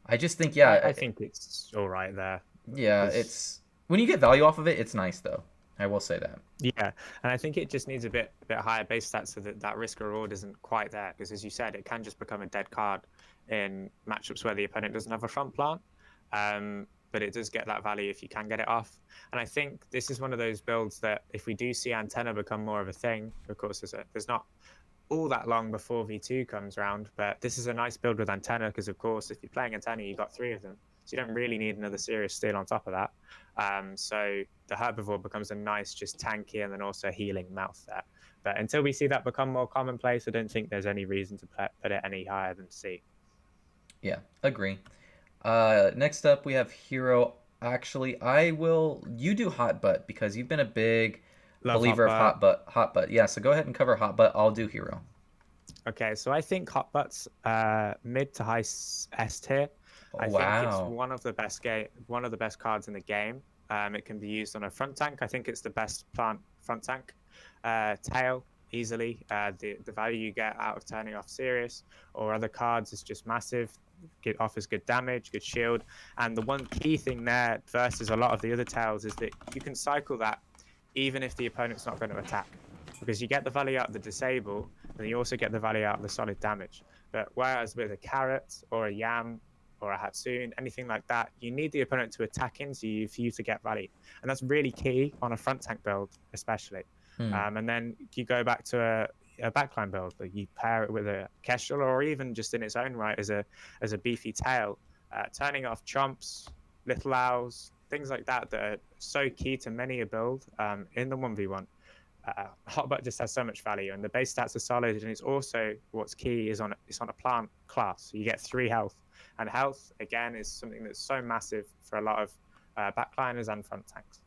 I just think, I yeah, think it's all right there yeah, because it's when you get value off of it, it's nice though. I will say that. yeah, and I think it just needs a bit higher base stats so that that risk reward isn't quite there. Because as you said, it can just become a dead card in matchups where the opponent doesn't have a front plant. But it does get that value if you can get it off. And I think this is one of those builds that if we do see antenna become more of a thing, of course, there's not all that long before V2 comes around, but this is a nice build with antenna because, of course, if you're playing antenna, you've got three of them. So you don't really need another serious steal on top of that. So the herbivore becomes a nice, just tanky and then also healing mouth there. But until we see that become more commonplace, I don't think there's any reason to put it any higher than C. Yeah, agree. Next up, we have Hero. Actually, I will. You do Hot Butt because you've been a big Love hot believer of butt. Hot Butt. Hot Butt. Yeah, so go ahead and cover Hot Butt. I'll do Hero. Okay, so I think hot butt's mid to high S tier. Oh, I think it's wow. one of the best cards in the game. It can be used on a front tank. I think it's the best plant front tank. Tail easily. The value you get out of turning off Sirius or other cards is just massive. It offers good damage, good shield, and the one key thing there versus a lot of the other tails is that you can cycle that even if the opponent's not going to attack, because you get the value out of the disable and you also get the value out of the solid damage. But whereas with a carrot or a yam or a Hatsune, anything like that, you need the opponent to attack into you for you to get value. And that's really key on a front tank build, especially. Hmm. And then you go back to a backline build, like you pair it with a Kestrel or even just in its own right as a beefy tail, turning off chomps, little owls, things like that that are so key to many a build in the 1v1. Hotbutt just has so much value, and the base stats are solid. And it's also what's key is it's on a plant class. So you get 3 health, and health again is something that's so massive for a lot of backliners and front tanks.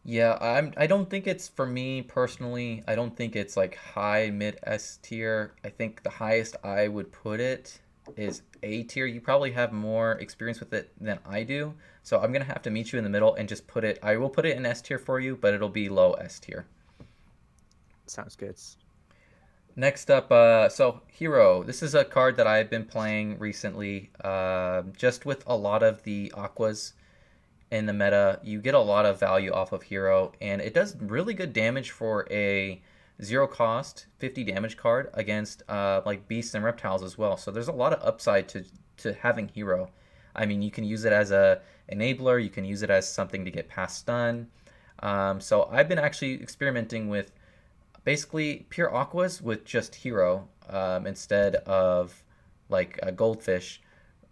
Yeah, I don't think it's for me personally. I don't think it's like high mid S tier. I think the highest I would put it is A tier. You probably have more experience with it than I do. So I'm gonna have to meet you in the middle and just put it. I will put it in S tier for you, but it'll be low S tier. Sounds good. Next up, so Hero. This is a card that I've been playing recently, just with a lot of the Aquas in the meta. You get a lot of value off of Hero, and it does really good damage for a zero cost 50 damage card against like beasts and reptiles as well. So there's a lot of upside to having Hero. I mean, you can use it as a enabler. You can use it as something to get past stun. So I've been actually experimenting with basically pure aquas with just Hero instead of like a goldfish,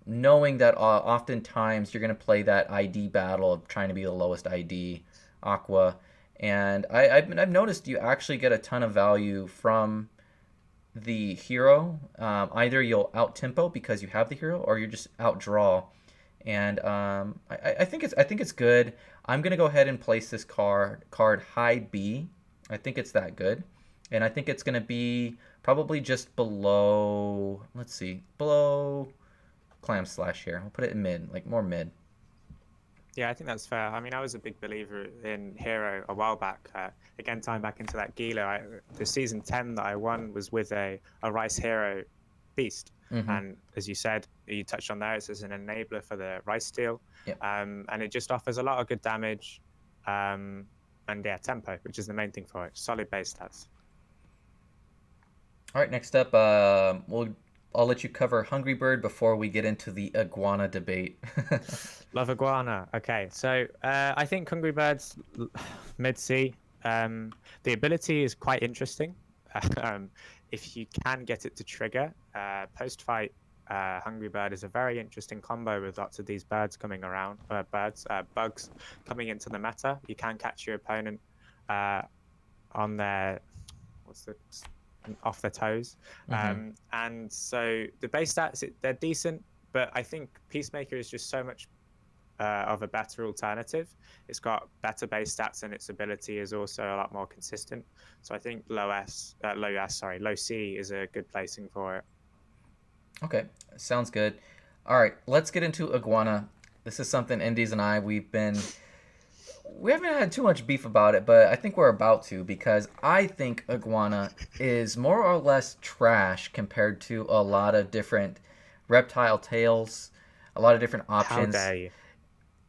knowing that oftentimes you're going to play that ID battle of trying to be the lowest ID aqua. And I've noticed you actually get a ton of value from the hero. Either you'll out tempo because you have the hero, or you're just out draw. And I think it's good. I'm gonna go ahead and place this card high B. I think it's that good, and I think it's gonna be probably just below. Let's see, below clam slash here. We'll put it in mid, like more mid. Yeah, I think that's fair. I mean, I was a big believer in Hero a while back. Again, tying back into that Gila, the season 10 that I won was with a Rice Hero beast. Mm-hmm. And as you said, you touched on there, it's as an enabler for the Rice Steel. Yep. And it just offers a lot of good damage and yeah, tempo, which is the main thing for it. Solid base stats. All right, next up, I'll let you cover Hungry Bird before we get into the iguana debate. Love Iguana. Okay, so I think Hungry Birds mid C. The ability is quite interesting. um, if you can get it to trigger post fight, Hungry Bird is a very interesting combo with lots of these birds coming around. Bugs coming into the meta. You can catch your opponent uh, on their what's the off their toes. Mm-hmm. And so the base stats they're decent, but I think Peacemaker is just so much of a better alternative. It's got better base stats and its ability is also a lot more consistent. So I think low C is a good placing for it. Okay, sounds good. All right, let's get into iguana. This is something Indies and I we haven't had too much beef about it, but I think we're about to because I think iguana is more or less trash compared to a lot of different reptile tails, a lot of different How options. dare you?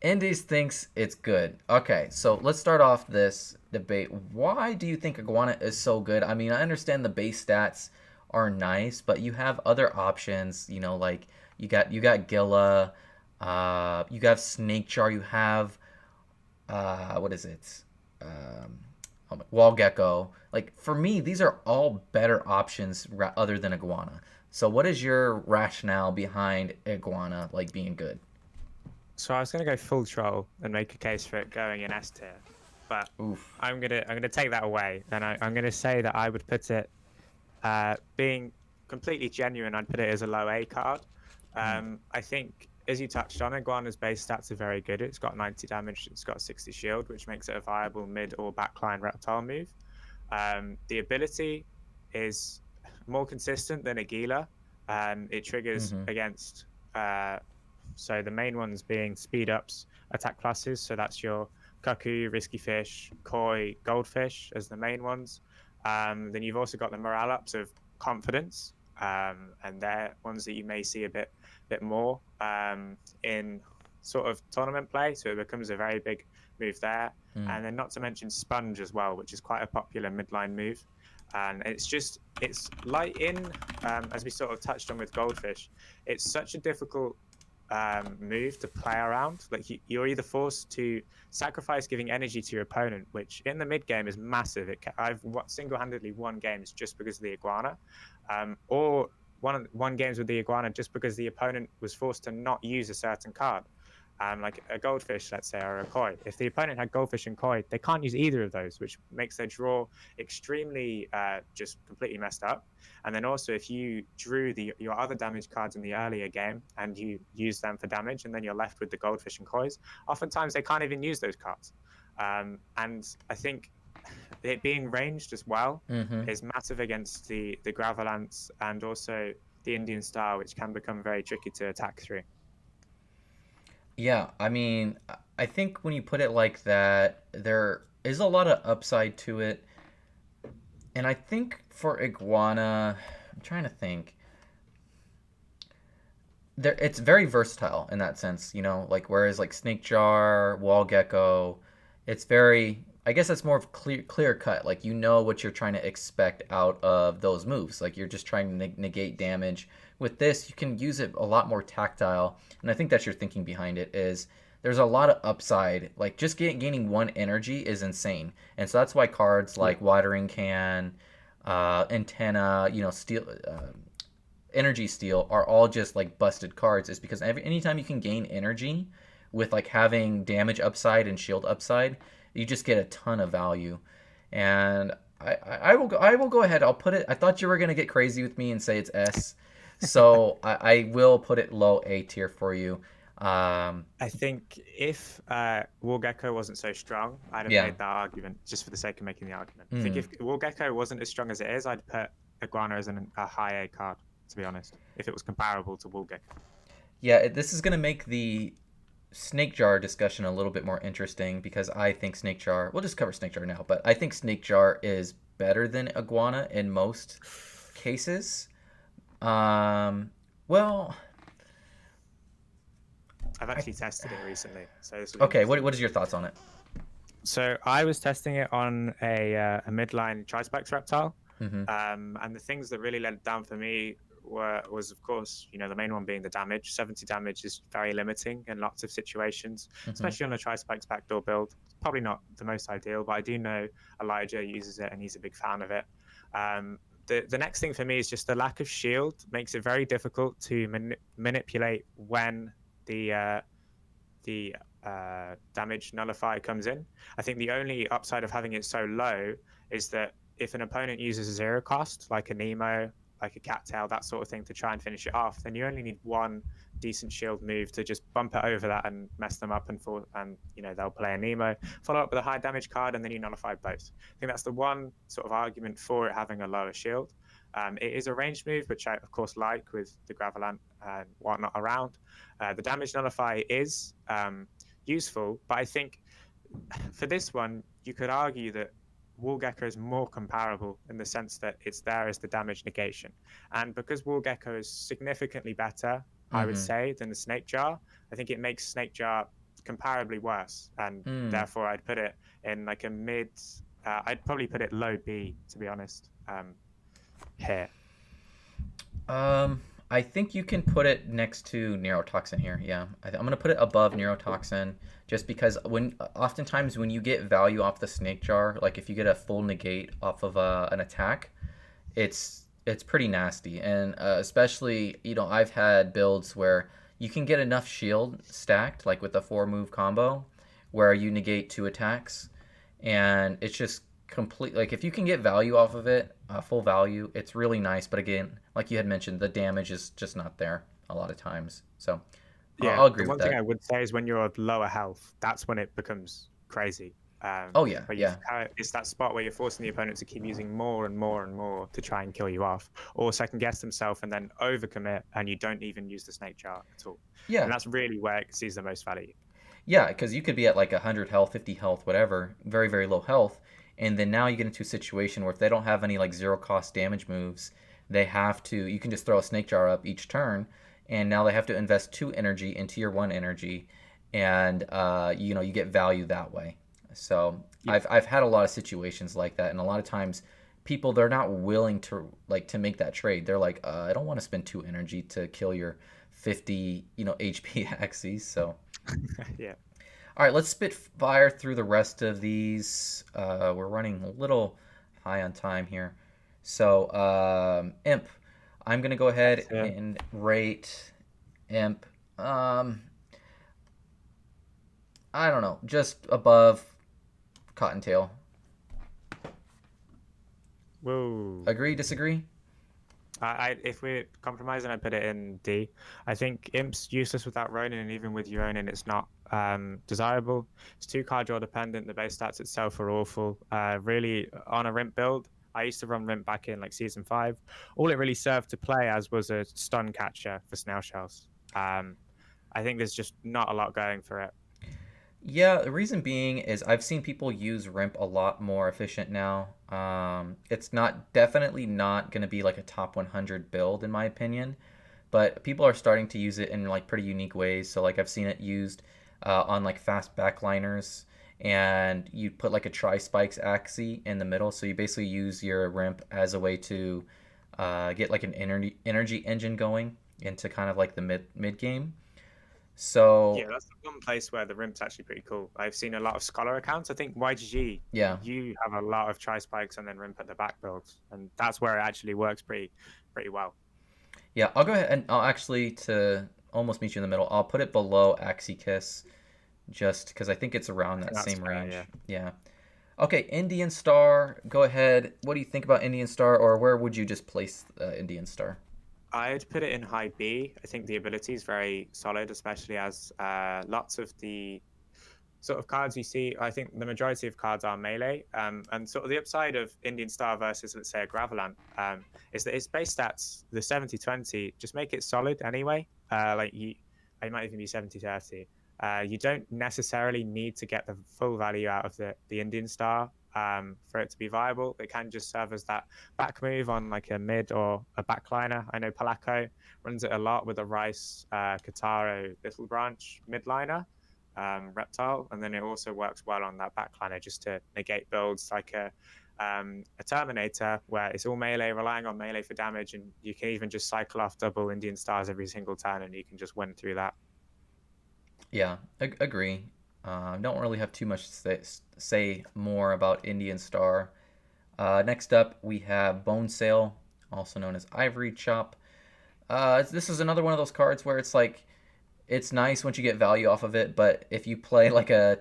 Indies thinks it's good. Okay, so let's start off this debate. Why do you think iguana is so good? I mean, I understand the base stats are nice, but you have other options. You know, like you got Gilla, you have Snake Jar, you have what is it? Wall Gecko. Like for me, these are all better options other than iguana. So, what is your rationale behind iguana like being good? So I was gonna go full troll and make a case for it going in S tier, but Oof. I'm gonna take that away, and I'm gonna say that I would put it being completely genuine. I'd put it as a low A card. Mm. I think as you touched on, Iguana's base stats are very good. It's got 90 damage, it's got 60 shield, which makes it a viable mid or backline reptile move. The ability is more consistent than Aguila. It triggers Mm-hmm. against so the main ones being speed ups, attack pluses. So that's your cuckoo, risky fish, koi, goldfish as the main ones. Then you've also got the morale ups of confidence, and they're ones that you may see a bit more in sort of tournament play. So it becomes a very big move there. Mm. And then not to mention sponge as well, which is quite a popular midline move. And it's light in, as we sort of touched on with goldfish. It's such a difficult move to play around. Like you're either forced to sacrifice giving energy to your opponent, which in the mid game is massive. I've single-handedly won games just because of the iguana, or won games with the iguana just because the opponent was forced to not use a certain card. Like a goldfish, let's say, or a koi. If the opponent had goldfish and koi, they can't use either of those, which makes their draw extremely just completely messed up. And then also, if you drew your other damage cards in the earlier game and you use them for damage, and then you're left with the goldfish and kois, oftentimes they can't even use those cards. And I think it being ranged as well Mm-hmm. is massive against the Gravelance and also the Indian Star, which can become very tricky to attack through. Yeah, I mean, I think when you put it like that, there is a lot of upside to it. And I think for iguana, I'm trying to think. It's very versatile in that sense, you know, like whereas like snake jar, wall gecko, it's very I guess it's more of clear cut. Like you know what you're trying to expect out of those moves. Like you're just trying to negate damage. With this, you can use it a lot more tactile, and I think that's your thinking behind it. Is there's a lot of upside. Like just gaining one energy is insane, and so that's why cards Yeah. like watering can, antenna, you know, steel. Energy steal are all just like busted cards is because anytime you can gain energy with like having damage upside and shield upside, you just get a ton of value. And I will go ahead. I'll put it. I thought you were gonna get crazy with me and say it's S, so I will put it low A tier for you. I think if Wargecko wasn't so strong, I'd have Yeah. made that argument just for the sake of making the argument. I think Mm. if Wargecko wasn't as strong as it is, I'd put Iguana as a high A card, to be honest, if it was comparable to Wargecko. Yeah, this is going to make the Snake Jar discussion a little bit more interesting because I think Snake Jar, we'll just cover Snake Jar now, but I think Snake Jar is better than Iguana in most cases. Um, well, I've I, actually tested it recently, so this will be okay, interesting. what is your thoughts on it? So I was testing it on a midline Trispects reptile, Mm-hmm. and the things that really let it down for me was of course the main one being the damage. 70 damage is very limiting in lots of situations, Mm-hmm. especially on a Trispects backdoor build. It's probably not the most ideal, but I do know Elijah uses it and he's a big fan of it. Um, the next thing for me is just the lack of shield makes it very difficult to manipulate when the damage nullifier comes in. I think the only upside of having it so low is that if an opponent uses a zero cost, like a Nemo, like a cattail, that sort of thing, to try and finish it off, then you only need one decent shield move to just bump it over that and mess them up, and they'll play a Nemo, follow up with a high damage card, and then you nullify both. I think that's the one sort of argument for it having a lower shield. It is a ranged move, which I of course like with the Gravelant and whatnot around. The damage nullifier is useful, but I think for this one, you could argue that Woolgecko is more comparable in the sense that it's there as the damage negation. And because Woolgecko is significantly better, I would Mm-hmm. say, than the Snake Jar, I think it makes Snake Jar comparably worse. And Mm. therefore, I'd put it in like a mid, I'd probably put it low B, to be honest, here. Um, I think you can put it next to neurotoxin here. Yeah, I'm gonna put it above neurotoxin just because oftentimes when you get value off the snake jar, like if you get a full negate off of an attack, it's pretty nasty, and especially I've had builds where you can get enough shield stacked, like with a 4 move combo, where you negate 2 attacks, and it's just complete. Like if you can get value off of it, full value, it's really nice. But again, like you had mentioned, the damage is just not there a lot of times. So Yeah, I'll the agree with one thing that. I would say is when you're at lower health, that's when it becomes crazy. Oh yeah, But yeah. it's that spot where you're forcing the opponent to keep using more and more and more to try and kill you off, or second guess themselves and then overcommit, and you don't even use the snake jar at all. Yeah, And that's really where it sees the most value. yeah, because you could be at like 100 health, 50 health, whatever, very, very low health. And then now you get into a situation where if they don't have any like zero cost damage moves, you can just throw a snake jar up each turn. And now they have to invest 2 energy into your 1 energy. And, you get value that way. So Yeah, I've had a lot of situations like that. And a lot of times people, they're not willing to make that trade. They're like, I don't want to spend 2 energy to kill your 50, HP axes. So. yeah. All right, let's spit fire through the rest of these. We're running a little high on time here. So, Imp, I'm going to go ahead So and rate Imp. Um, I don't know, just above Cottontail. whoa. Agree, disagree? If we're compromising, I put it in D. I think Imp's useless without Ronin, and even with Ronin, it's not desirable. It's too card draw dependent. The base stats itself are awful. Really, on a Rimp build, I used to run Rimp back in like season 5. All it really served to play as was a stun catcher for snail shells. I think there's just not a lot going for it. Yeah, the reason being is I've seen people use Rimp a lot more efficient now. It's not definitely not going to be like a top 100 build in my opinion, but people are starting to use it in like pretty unique ways. So like I've seen it used on like fast backliners, and you put like a tri spikes axie in the middle. So you basically use your Rimp as a way to get like an energy engine going into kind of like the mid game. Yeah, So that's the one place where the Rimp's actually pretty cool. I've seen a lot of Scholar accounts. I think YGG, yeah, you have a lot of tri spikes and then Rimp at the back builds, and that's where it actually works pretty well. yeah, I'll go ahead and I'll actually to almost meet you in the middle. I'll put it below Axie Kiss just because I think it's around I that think that's same fair. Yeah. range. Yeah. Okay, Indian Star. Go ahead. What do you think about Indian Star, or where would you just place Indian Star? I'd put it in high B. I think the ability is very solid, especially as lots of the sort of cards you see, I think the majority of cards are melee. And sort of the upside of Indian Star versus, let's say, a Gravelant is that its base stats, the 70-20, just make it solid anyway. Like it might even be 70-30. You don't necessarily need to get the full value out of the Indian star for it to be viable. It can just serve as that back move on like a mid or a backliner. I know Palaco runs it a lot with a Rice Kataro little branch midliner reptile, and then it also works well on that backliner just to negate builds like a Terminator where it's all melee, relying on melee for damage, and you can even just cycle off double Indian stars every single turn, and you can just win through that. Yeah, agree. Don't really have too much to say more about Indian Star. Next up, we have Bone Sale, also known as Ivory Chop. This is another one of those cards where it's like it's nice once you get value off of it, but if you play like a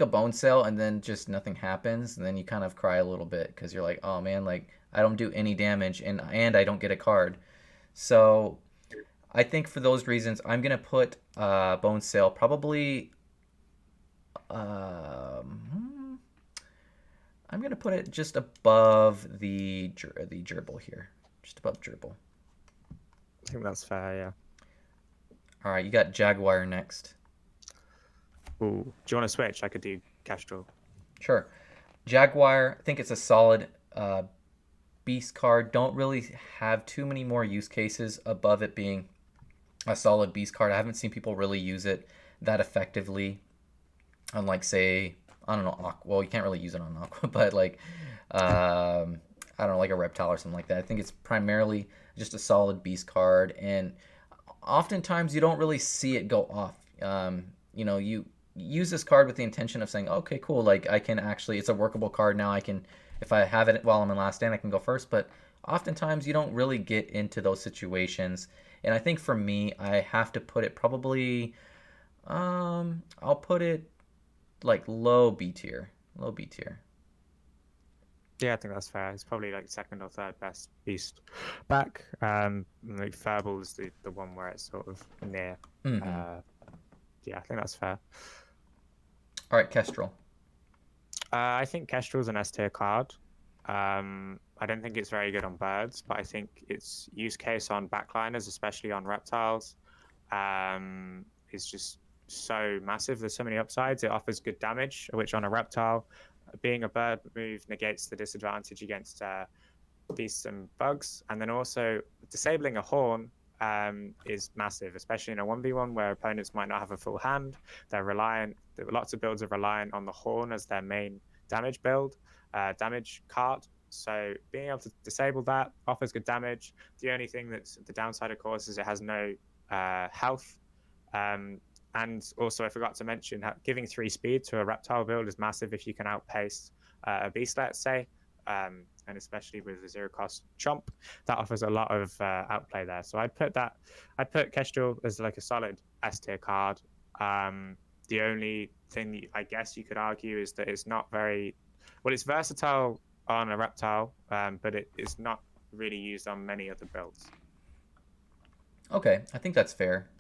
Bone Sale and then just nothing happens, then you kind of cry a little bit because you're like, oh man, like I don't do any damage and I don't get a card. So I think for those reasons, I'm gonna put Bone Sale probably. Um, I'm gonna put it just above the gerbil here, just above gerbil. I think that's fair, yeah. All right, you got Jaguar next. Ooh. Do you want to switch? I could do Kestrel. Sure, Jaguar. I think it's a solid beast card. Don't really have too many more use cases above it being a solid beast card. I haven't seen people really use it that effectively. Unlike, say, I don't know, Aqua. Well, you can't really use it on Aqua, but like, I don't know, like a reptile or something like that. I think it's primarily just a solid beast card, and oftentimes you don't really see it go off. You use this card with the intention of saying, okay, cool, like I can actually, it's a workable card now. I can, if I have it while I'm in last stand, I can go first. But oftentimes you don't really get into those situations, and I think for me, I have to put it probably, I'll put it like low B tier, low B tier. Yeah, I think that's fair. It's probably like second or third best beast back. Like Furble is the one where it's sort of near. Mm-hmm. Uh, yeah, I think that's fair. All right, Kestrel. I think Kestrel's an S tier card. I don't think it's very good on birds, but I think its use case on backliners, especially on reptiles, is just so massive. There's so many upsides. It offers good damage, which on a reptile, being a bird move negates the disadvantage against beasts and bugs. And then also disabling a horn is massive, especially in a 1v1 where opponents might not have a full hand. They're reliant, lots of builds are reliant on the horn as their main damage build, damage card. So being able to disable that offers good damage. The only thing that's the downside, of course, is it has no health. And also, I forgot to mention giving 3 speed to a reptile build is massive if you can outpace a beast, let's say. And especially with the 0 cost chomp, that offers a lot of outplay there. So I'd put Kestrel as like a solid S tier card. The only thing I guess you could argue is that it's not very well. It's versatile on a reptile, but it is not really used on many other builds. Okay, I think that's fair.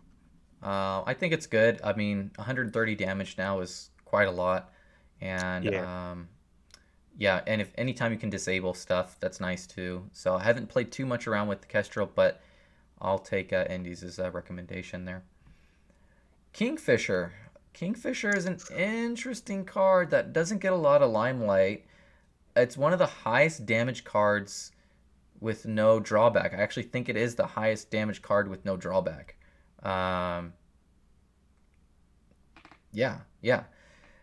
I think it's good. I mean, 130 damage now is quite a lot, and Yeah. yeah, and if anytime you can disable stuff, that's nice too. So I haven't played too much around with the Kestrel, but I'll take Indy's recommendation there. Kingfisher. Kingfisher is an interesting card that doesn't get a lot of limelight. It's one of the highest damage cards with no drawback. I actually think it is the highest damage card with no drawback. Um, yeah, yeah.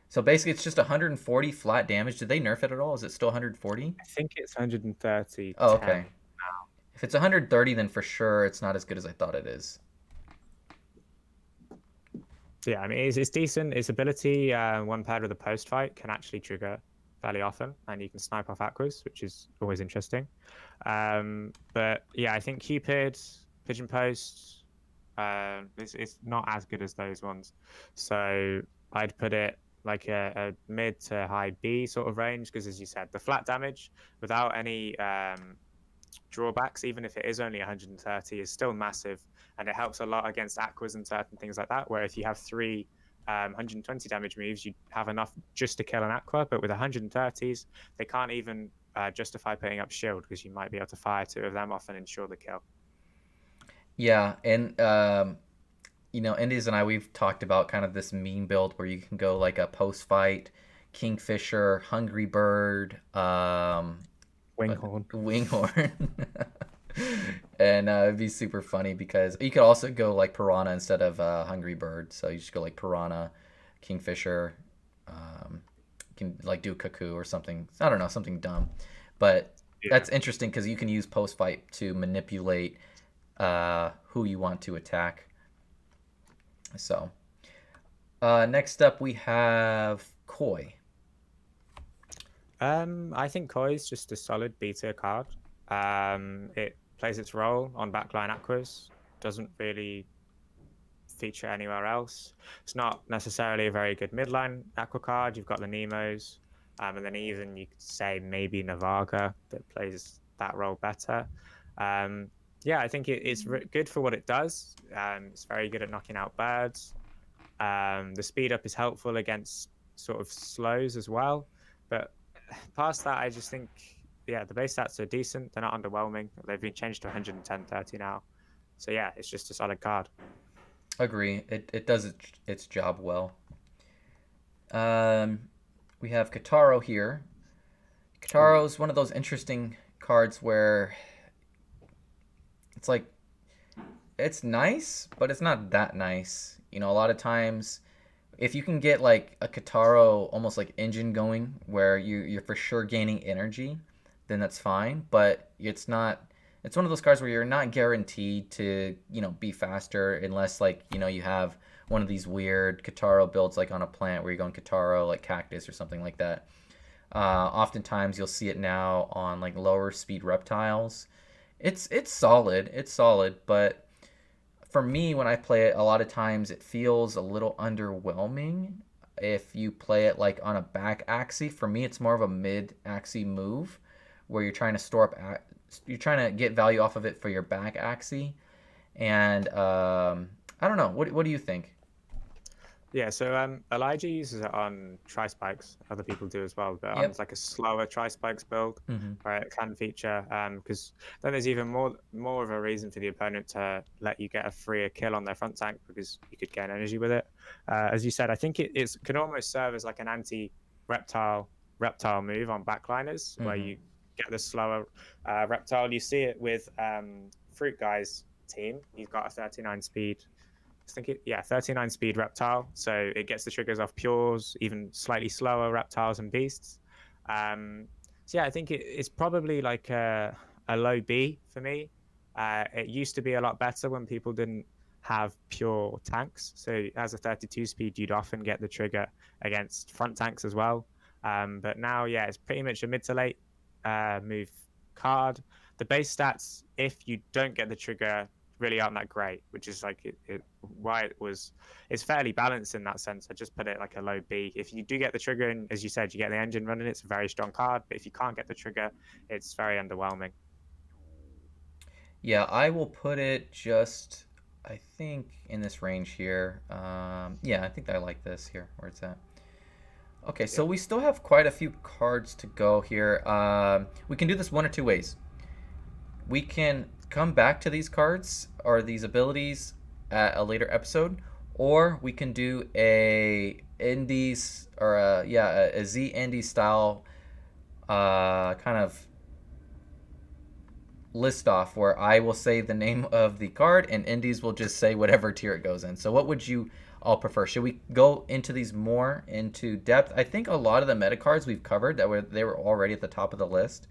So basically, it's just 140 flat damage. Did they nerf it at all? Is it still 140? I think it's 130 Oh, 10. okay. If it's 130, then for sure it's not as good as I thought it is. Yeah, I mean, it's decent. Its ability, one paired with a post fight, can actually trigger fairly often, and you can snipe off aquas, which is always interesting. But yeah, I think Cupid, Pigeon Post, it's not as good as those ones. So I'd put it like a mid to high B sort of range, because as you said, the flat damage without any drawbacks, even if it is only 130, is still massive, and it helps a lot against aquas and certain things like that. Where if you have 3 120 damage moves, you have enough just to kill an aqua, but with 130s, they can't even justify putting up shield because you might be able to fire 2 of them off and ensure the kill. Yeah, and Indies and I, we've talked about kind of this meme build where you can go like a post fight, Kingfisher, Hungry Bird, Winghorn. Winghorn. And it'd be super funny because you could also go like Piranha instead of Hungry Bird. So you just go like Piranha, Kingfisher. You can like do Cuckoo or something. I don't know, something dumb. But Yeah. that's interesting because you can use post fight to manipulate who you want to attack. So next up we have Koi. I think Koi is just a solid beta card. It plays its role on backline aquas. Doesn't really feature anywhere else. It's not necessarily a very good midline aqua card. You've got the Nemos, and then even you could say maybe Navaga that plays that role better. Um, yeah, I think it's good for what it does. It's very good at knocking out birds. The speed up is helpful against sort of slows as well. But past that, I just think, yeah, the base stats are decent. They're not underwhelming. They've been changed to 110-30 now. So yeah, it's just a solid card. Agree. It does its job well. Um, we have Kataro here. Kataro is one of those interesting cards where it's like it's nice, but it's not that nice. A lot of times if you can get like a Kataro almost like engine going where you're for sure gaining energy, then that's fine. But it's not. It's one of those cards where you're not guaranteed to be faster unless like you have one of these weird Kataro builds like on a plant where you're going Kataro like cactus or something like that. Oftentimes you'll see it now on like lower speed reptiles. It's solid. It's solid, but for me, when I play it, a lot of times it feels a little underwhelming if you play it like on a back axis. For me, it's more of a mid axis move where you're trying to store up, you're trying to get value off of it for your back axis. And I don't know. What do you think? Yeah, so Elijah uses it on tri spikes. Other people do as well, but on Yep. like a slower tri spikes build, Mm-hmm. where it can feature. Because then there's even more of a reason for the opponent to let you get a freer kill on their front tank because you could gain energy with it. As you said, I think it can almost serve as like an anti reptile move on backliners, where Mm-hmm. you get the slower reptile. You see it with Fruit Guy's team. He's got a 39 speed. I think yeah, 39 speed reptile. So it gets the triggers off pures, even slightly slower reptiles and beasts. So yeah, I think it's probably like a low B for me. It used to be a lot better when people didn't have pure tanks. So as a 32 speed, you'd often get the trigger against front tanks as well. But now, yeah, it's pretty much a mid to late move card. The base stats, if you don't get the trigger, really aren't that great, which is like why it's fairly balanced in that sense. I just put it like a low B. If you do get the trigger, and as you said, you get the engine running, it's a very strong card. But if you can't get the trigger, it's very underwhelming. Yeah, I will put it just, I think, in this range here. Yeah, I think I like this here, where it's at. Okay, so Yeah. we still have quite a few cards to go here. We can do this one or two ways. We can come back to these cards or these abilities at a later episode, or we can do a indies or a Z indie style kind of list off where I will say the name of the card and indies will just say whatever tier it goes in. So what would you all prefer? Should we go into these more into depth? I think a lot of the meta cards we've covered they were already at the top of the list.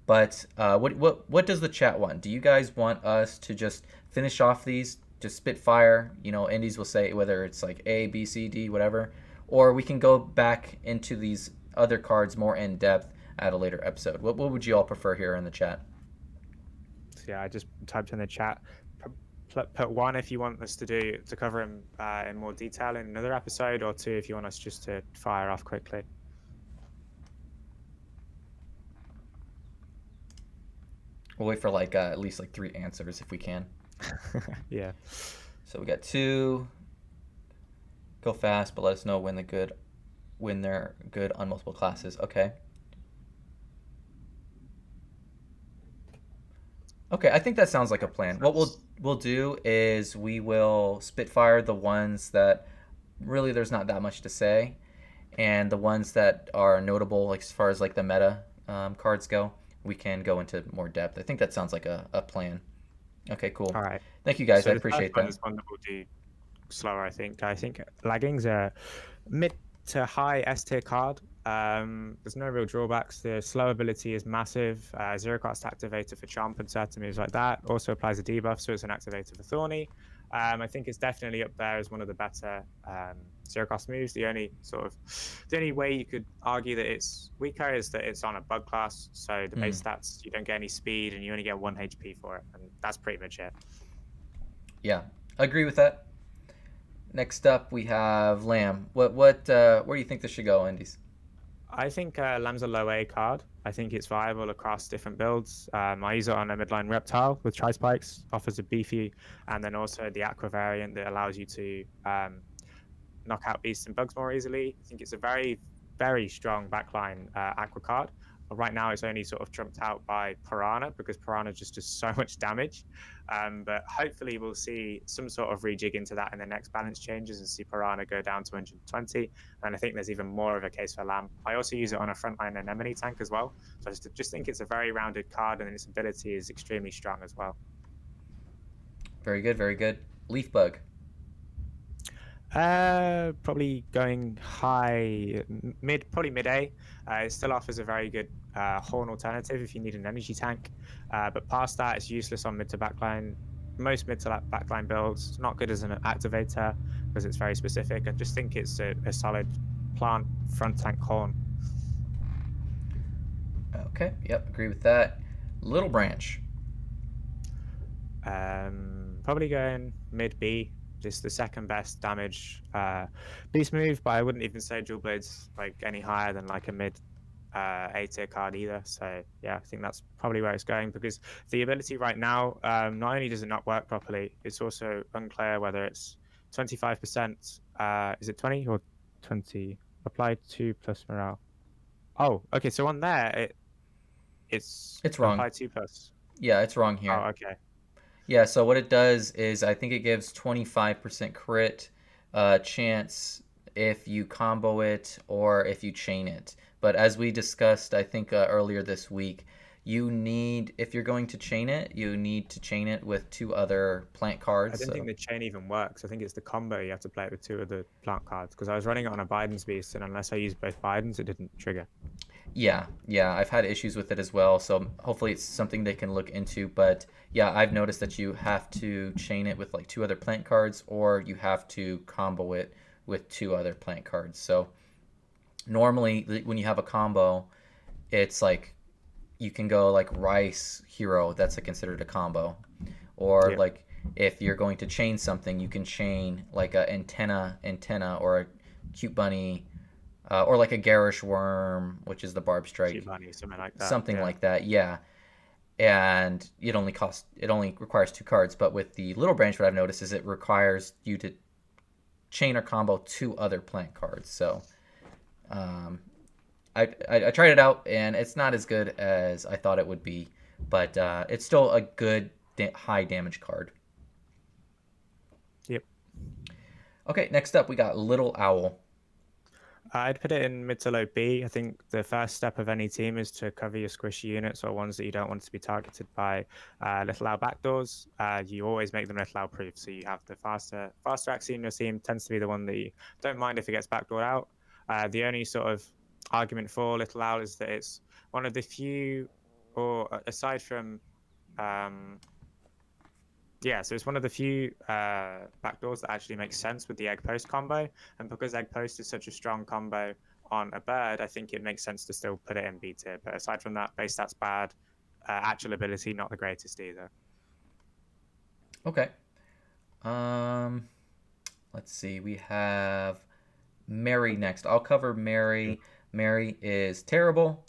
But what does the chat want? Do you guys want us to just finish off these, just spit fire? Indies will say whether it's like A, B, C, D, whatever, or we can go back into these other cards more in depth at a later episode. What would you all prefer here in the chat? So yeah, I just typed in the chat. Put one if you want us to cover him in more detail in another episode, or two if you want us just to fire off quickly. We'll wait for like at least like three answers if we can. Yeah. So we got two. Go fast, but let us know when they're good on multiple classes. Okay. Okay, I think that sounds like a That makes plan. What we'll sense. we'll do is we will spitfire the ones that really there's not that much to say, and the ones that are notable, like as far as like the meta cards go, we can go into more depth. I think that sounds like a plan. Okay, cool. All right. Thank you guys. I So the first appreciate one that. is one that we'll do slower, I think. I think Lagging's a mid to high S tier card. There's no real drawbacks. The slow ability is massive. Zero cost activator for Chomp and certain moves like that. Also applies a debuff, so it's an activator for Thorny. I think it's definitely up there as one of the better zero cost moves. The only way you could argue that it's weaker is that it's on a bug class. So the Hmm. base stats, you don't get any speed and you only get 1 HP for it, and that's pretty much it. Yeah, I agree with that. Next up, we have Lamb. Where do you think this should go, Indies? I think Lamb's a low A card. I think it's viable across different builds. I use it on a midline reptile with tri spikes, offers a beefy, and then also the aqua variant that allows you to knock out beasts and bugs more easily. I think it's a very, very strong backline aqua card. But right now, it's only sort of trumped out by Piranha because Piranha just does so much damage. But hopefully, we'll see some sort of rejig into that in the next balance changes and see Piranha go down to 120. And I think there's even more of a case for Lamb. I also use it on a frontline anemone tank as well. So I just think it's a very rounded card and its ability is extremely strong as well. Very good, very good. Leaf Bug. Probably going high, mid, probably mid A. It still offers a very good horn alternative if you need an energy tank. But past that, it's useless on mid to backline. Most mid to backline builds. It's not good as an activator because it's very specific. I just think it's a solid plant front tank horn. Okay, yep, agree with that. Little Branch. Probably going mid B. Just the second best damage beast move, but I wouldn't even say dual blades like any higher than like a mid A tier card either. So yeah, I think that's probably where it's going because the ability right now, not only does it not work properly, it's also unclear whether it's 25%. Is it 20 or 20? Applied 2 plus morale. Oh, okay. So on there, it's It's wrong. applied 2 plus. Yeah, it's wrong Oh, here. okay. Yeah, so what it does is I think it gives 25% crit chance if you combo it or if you chain it. But as we discussed, I think earlier this week, if you're going to chain it, you need to chain it with two other plant I cards. don't think So the chain even works. I think it's the combo you have to play it with two of the plant cards because I was running it on a Biden's beast, and unless I used both Bidens, it didn't trigger. yeah, I've had issues with it as well. So hopefully it's something they can look into. But yeah, I've noticed that you have to chain it with like two other plant cards, or you have to combo it with two other plant cards. So normally when you have a combo, it's like you can go like rice hero. That's considered a combo, or Yep. like if you're going to chain something, you can chain like a antenna or a cute bunny or like a garish worm, which is the barb Cheap strike, money, something like that. something Yeah. like that. Yeah, and it only requires two cards. But with the little branch, what I've noticed is it requires you to chain or combo two other plant cards. So um, I tried it out, and it's not as good as I thought it would be, but it's still a good high damage card. Yep. Okay, next up we got Little Owl. I'd put it in mid to low B. I think the first step of any team is to cover your squishy units or ones that you don't want to be targeted by little owl backdoors. You always make them little owl proof. So you have the faster axie in your team tends to be the one that you don't mind if it gets backdoored out. The only sort of argument for little owl is that it's one of the few, or aside from um, yeah, so it's one of the few backdoors that actually makes sense with the egg post combo. And because egg post is such a strong combo on a bird, I think it makes sense to still put it in B tier. But aside from that, base stats bad, actual ability not the greatest either. Okay. Um, let's see. We have Mary next. I'll cover Mary. Mary is terrible.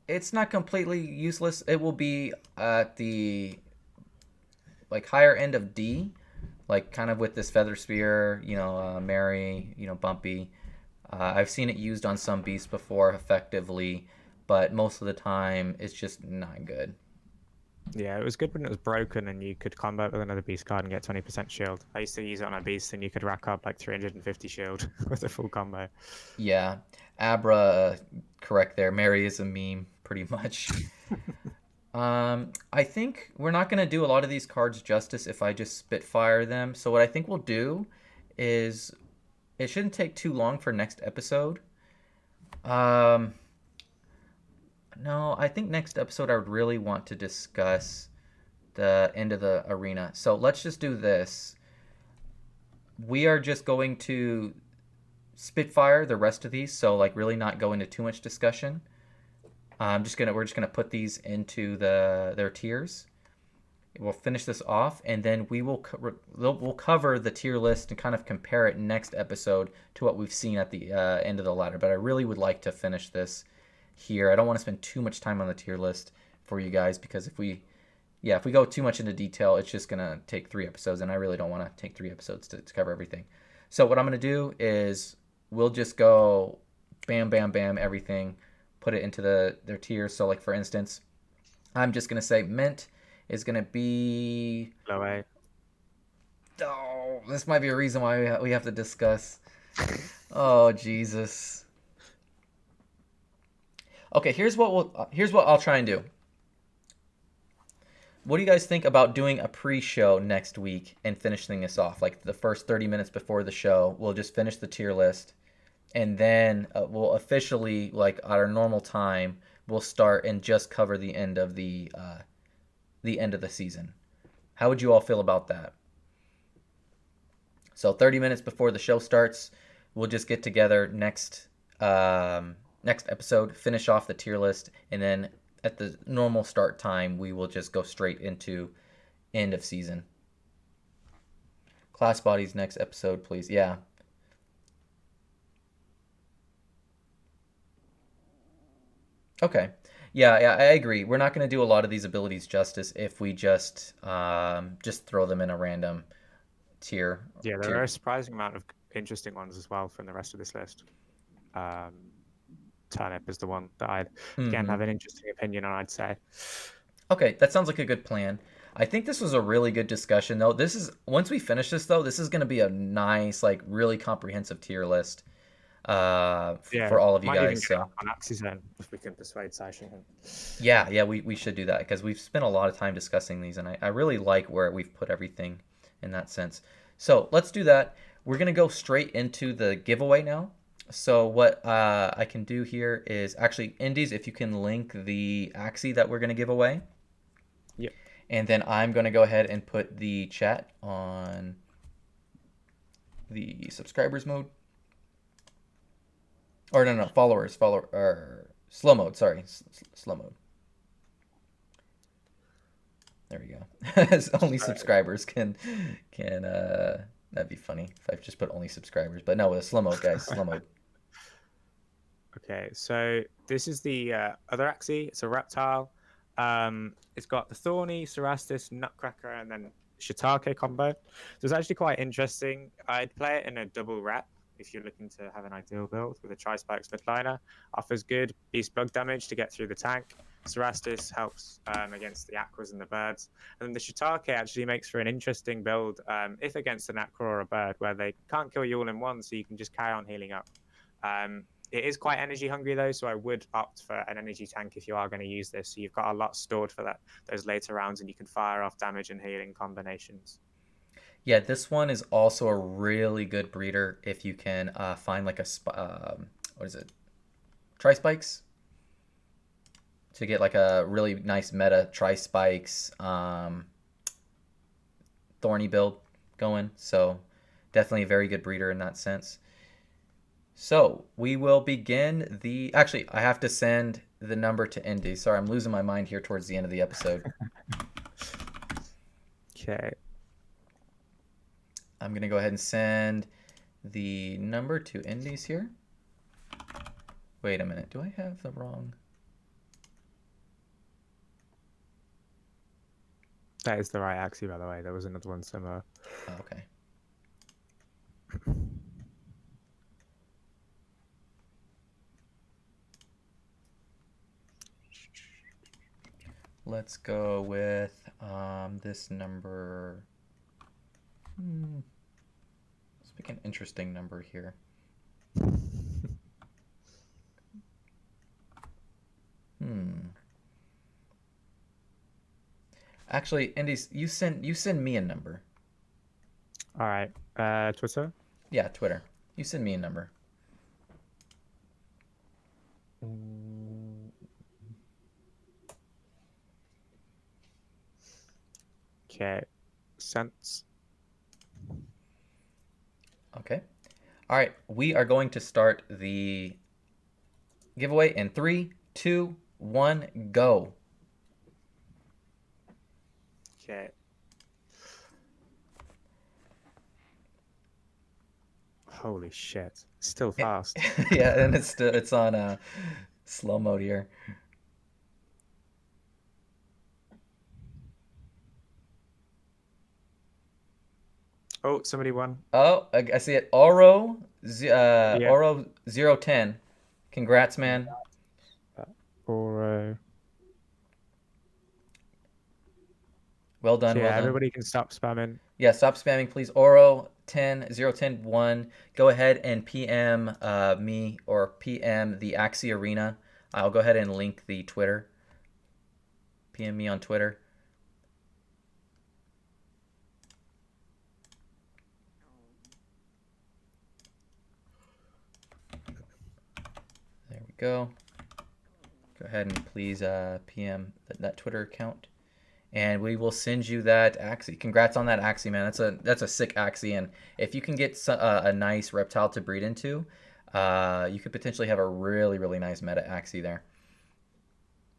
It's not completely useless. It will be at the like higher end of D, like kind of with this feather spear, Mary, Bumpy. I've seen it used on some beasts before effectively, but most of the time it's just not good. Yeah, it was good when it was broken and you could combo it with another beast card and get 20% shield. I used to use it on a beast and you could rack up like 350 shield with a full combo. Yeah, Abra, correct there. Mary is a meme, pretty much. I think we're not gonna do a lot of these cards justice if I just spitfire them. So what I think we'll do is it shouldn't take too long for next episode. Um, no, I think next episode I would really want to discuss the end of the arena. So let's just do this. We are just going to spitfire the rest of these, so like really not go into too much discussion. We're just gonna put these into their tiers. We'll finish this off, and then we'll cover the tier list and kind of compare it next episode to what we've seen at the end of the ladder. But I really would like to finish this here. I don't want to spend too much time on the tier list for you guys because if we go too much into detail, it's just gonna take 3 episodes, and I really don't want to take 3 episodes to cover everything. So what I'm gonna do is we'll just go bam, bam, bam, everything, put it into their tiers. So like for instance, I'm just gonna say mint is gonna be. Low A. Oh, this might be a reason why we have to discuss. Oh Jesus. Okay, here's what I'll try and do. What do you guys think about doing a pre-show next week and finishing this off? Like the first 30 minutes before the show, we'll just finish the tier list, and then we'll officially, like at our normal time, we'll start and just cover the end of the season. How would you all feel about that? So 30 minutes before the show starts, we'll just get together next episode, finish off the tier list, and then at the normal start time, we will just go straight into end of season. Class bodies next episode, please. Yeah. Okay. Yeah, I agree. We're not going to do a lot of these abilities justice if we just throw them in a random tier. Yeah, there are tier. a surprising amount of interesting ones as well from the rest of this list. Um, Turnip is the one that I'd again Mm-hmm. have an interesting opinion on, I'd say. Okay, that sounds like a good plan. I think this was a really good discussion, though. This is once we finish this, though, this is going to be a nice, like, really comprehensive tier list Yeah, for all of you might even guys. get it So up on Axizone if we can persuade Saishin. yeah, we should do that because we've spent a lot of time discussing these, and I really like where we've put everything in that sense. So let's do that. We're gonna go straight into the giveaway now. So what I can do here is actually, Indies, if you can link the Axie that we're gonna give away, Yep. and then I'm gonna go ahead and put the chat on the subscribers mode, or no, followers, or slow mode. Sorry, slow mode. There we go. Only subscribers can that'd be funny if I just put only subscribers. But no, with a slow mode, guys, slow mode. Okay, so this is the other Axie. It's a reptile. It's got the Thorny, Cerastus, Nutcracker, and then Shiitake combo. So it's actually quite interesting. I'd play it in a double rep if you're looking to have an ideal build with a Tri-Spike Splitliner. Offers good beast bug damage to get through the tank. Cerastus helps against the aquas and the birds. And then the Shiitake actually makes for an interesting build if against an aqua or a bird where they can't kill you all in one, so you can just carry on healing up. It is quite energy hungry though, so I would opt for an energy tank if you are going to use this. So you've got a lot stored for those later rounds, and you can fire off damage and healing combinations. Yeah, this one is also a really good breeder if you can find like what is it? Tri spikes to get like a really nice meta tri spikes thorny build going. So definitely a very good breeder in that sense. So we will begin the. Actually, I have to send the number to Indy. Sorry, I'm losing my mind here towards the end of the episode. Okay. I'm gonna go ahead and send the number to Indy's here. Wait a minute. Do I have the wrong? That is the right Axie, by the way. There was another one similar. Oh, okay. let's go with this number. Let's pick an interesting number here. Hmm. Actually, Indies, you send me a number. All right. Twitter. Yeah, Twitter. You send me a number. Okay. Sense. Okay. All right. We are going to start the giveaway in 3, 2, 1, go. Okay. Holy shit. Still fast. Yeah, and it's on slow mode here. Oh, somebody won. Oh, I see it. Yeah. Oro 010. Congrats, man. Or Well done, so well yeah, done. everybody can stop spamming. Yeah, stop spamming, please. Oro 10 010 1. Go ahead and PM me or PM the Axie Arena. I'll go ahead and link the Twitter. PM me on Twitter. There we go. Go ahead and please PM that Twitter account, and we will send you that Axie. Congrats on that Axie, man. That's a sick Axie, and if you can get a nice reptile to breed into, you could potentially have a really really nice meta Axie there.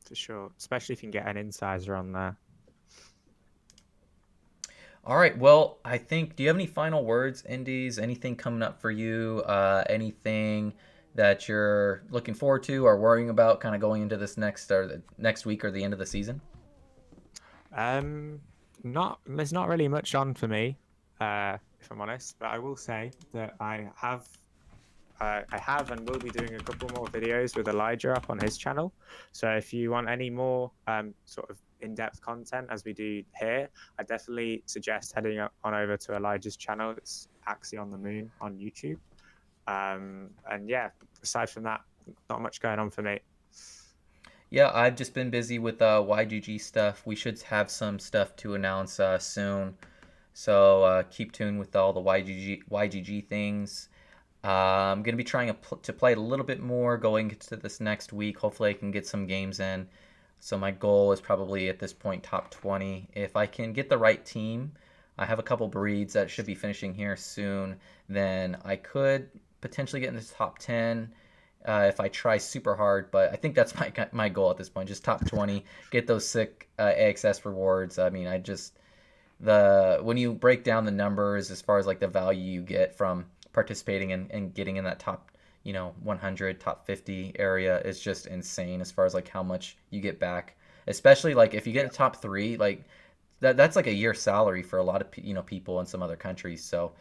For sure. Especially if you can get an incisor on there. All right. Well, I think. Do you have any final words, Indies? Anything coming up for you? Anything that you're looking forward to or worrying about, kind of going into this next week or the end of the season? Um, not there's not really much on for me, if I'm honest. But I will say that I have and will be doing a couple more videos with Elijah up on his channel. So if you want any more sort of in-depth content as we do here, I definitely suggest heading on over to Elijah's channel. It's Axie on the Moon on YouTube. And yeah, aside from that, not much going on for me. Yeah, I've just been busy with YGG stuff. We should have some stuff to announce soon. So keep tuned with all the YGG things. I'm going to be trying to play a little bit more going into this next week. Hopefully, I can get some games in. So my goal is probably at this point top 20. If I can get the right team, I have a couple breeds that should be finishing here soon. Then I could potentially get in the top 10 if I try super hard. But I think that's my goal at this point. Just top 20, get those sick AXS rewards. I mean, I just the when you break down the numbers as far as like the value you get from participating and getting in that top 100 top 50 area is just insane as far as like how much you get back, especially like if you get in top 3, like that's like a year's salary for a lot of people in some other countries. So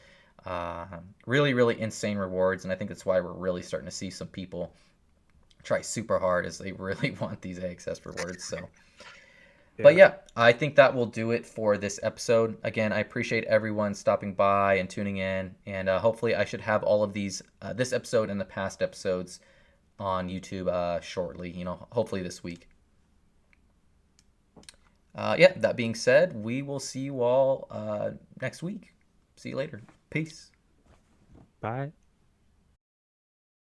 uh, really really insane rewards, and I think that's why we're really starting to see some people try super hard as they really want these AXS rewards. So but Yeah. yeah, I think that will do it for this episode. Again, I appreciate everyone stopping by and tuning in, and hopefully, I should have all of these, this episode and the past episodes, on YouTube shortly. Hopefully this week. Yeah, that being said, we will see you all next week. See you later. Peace. Bye.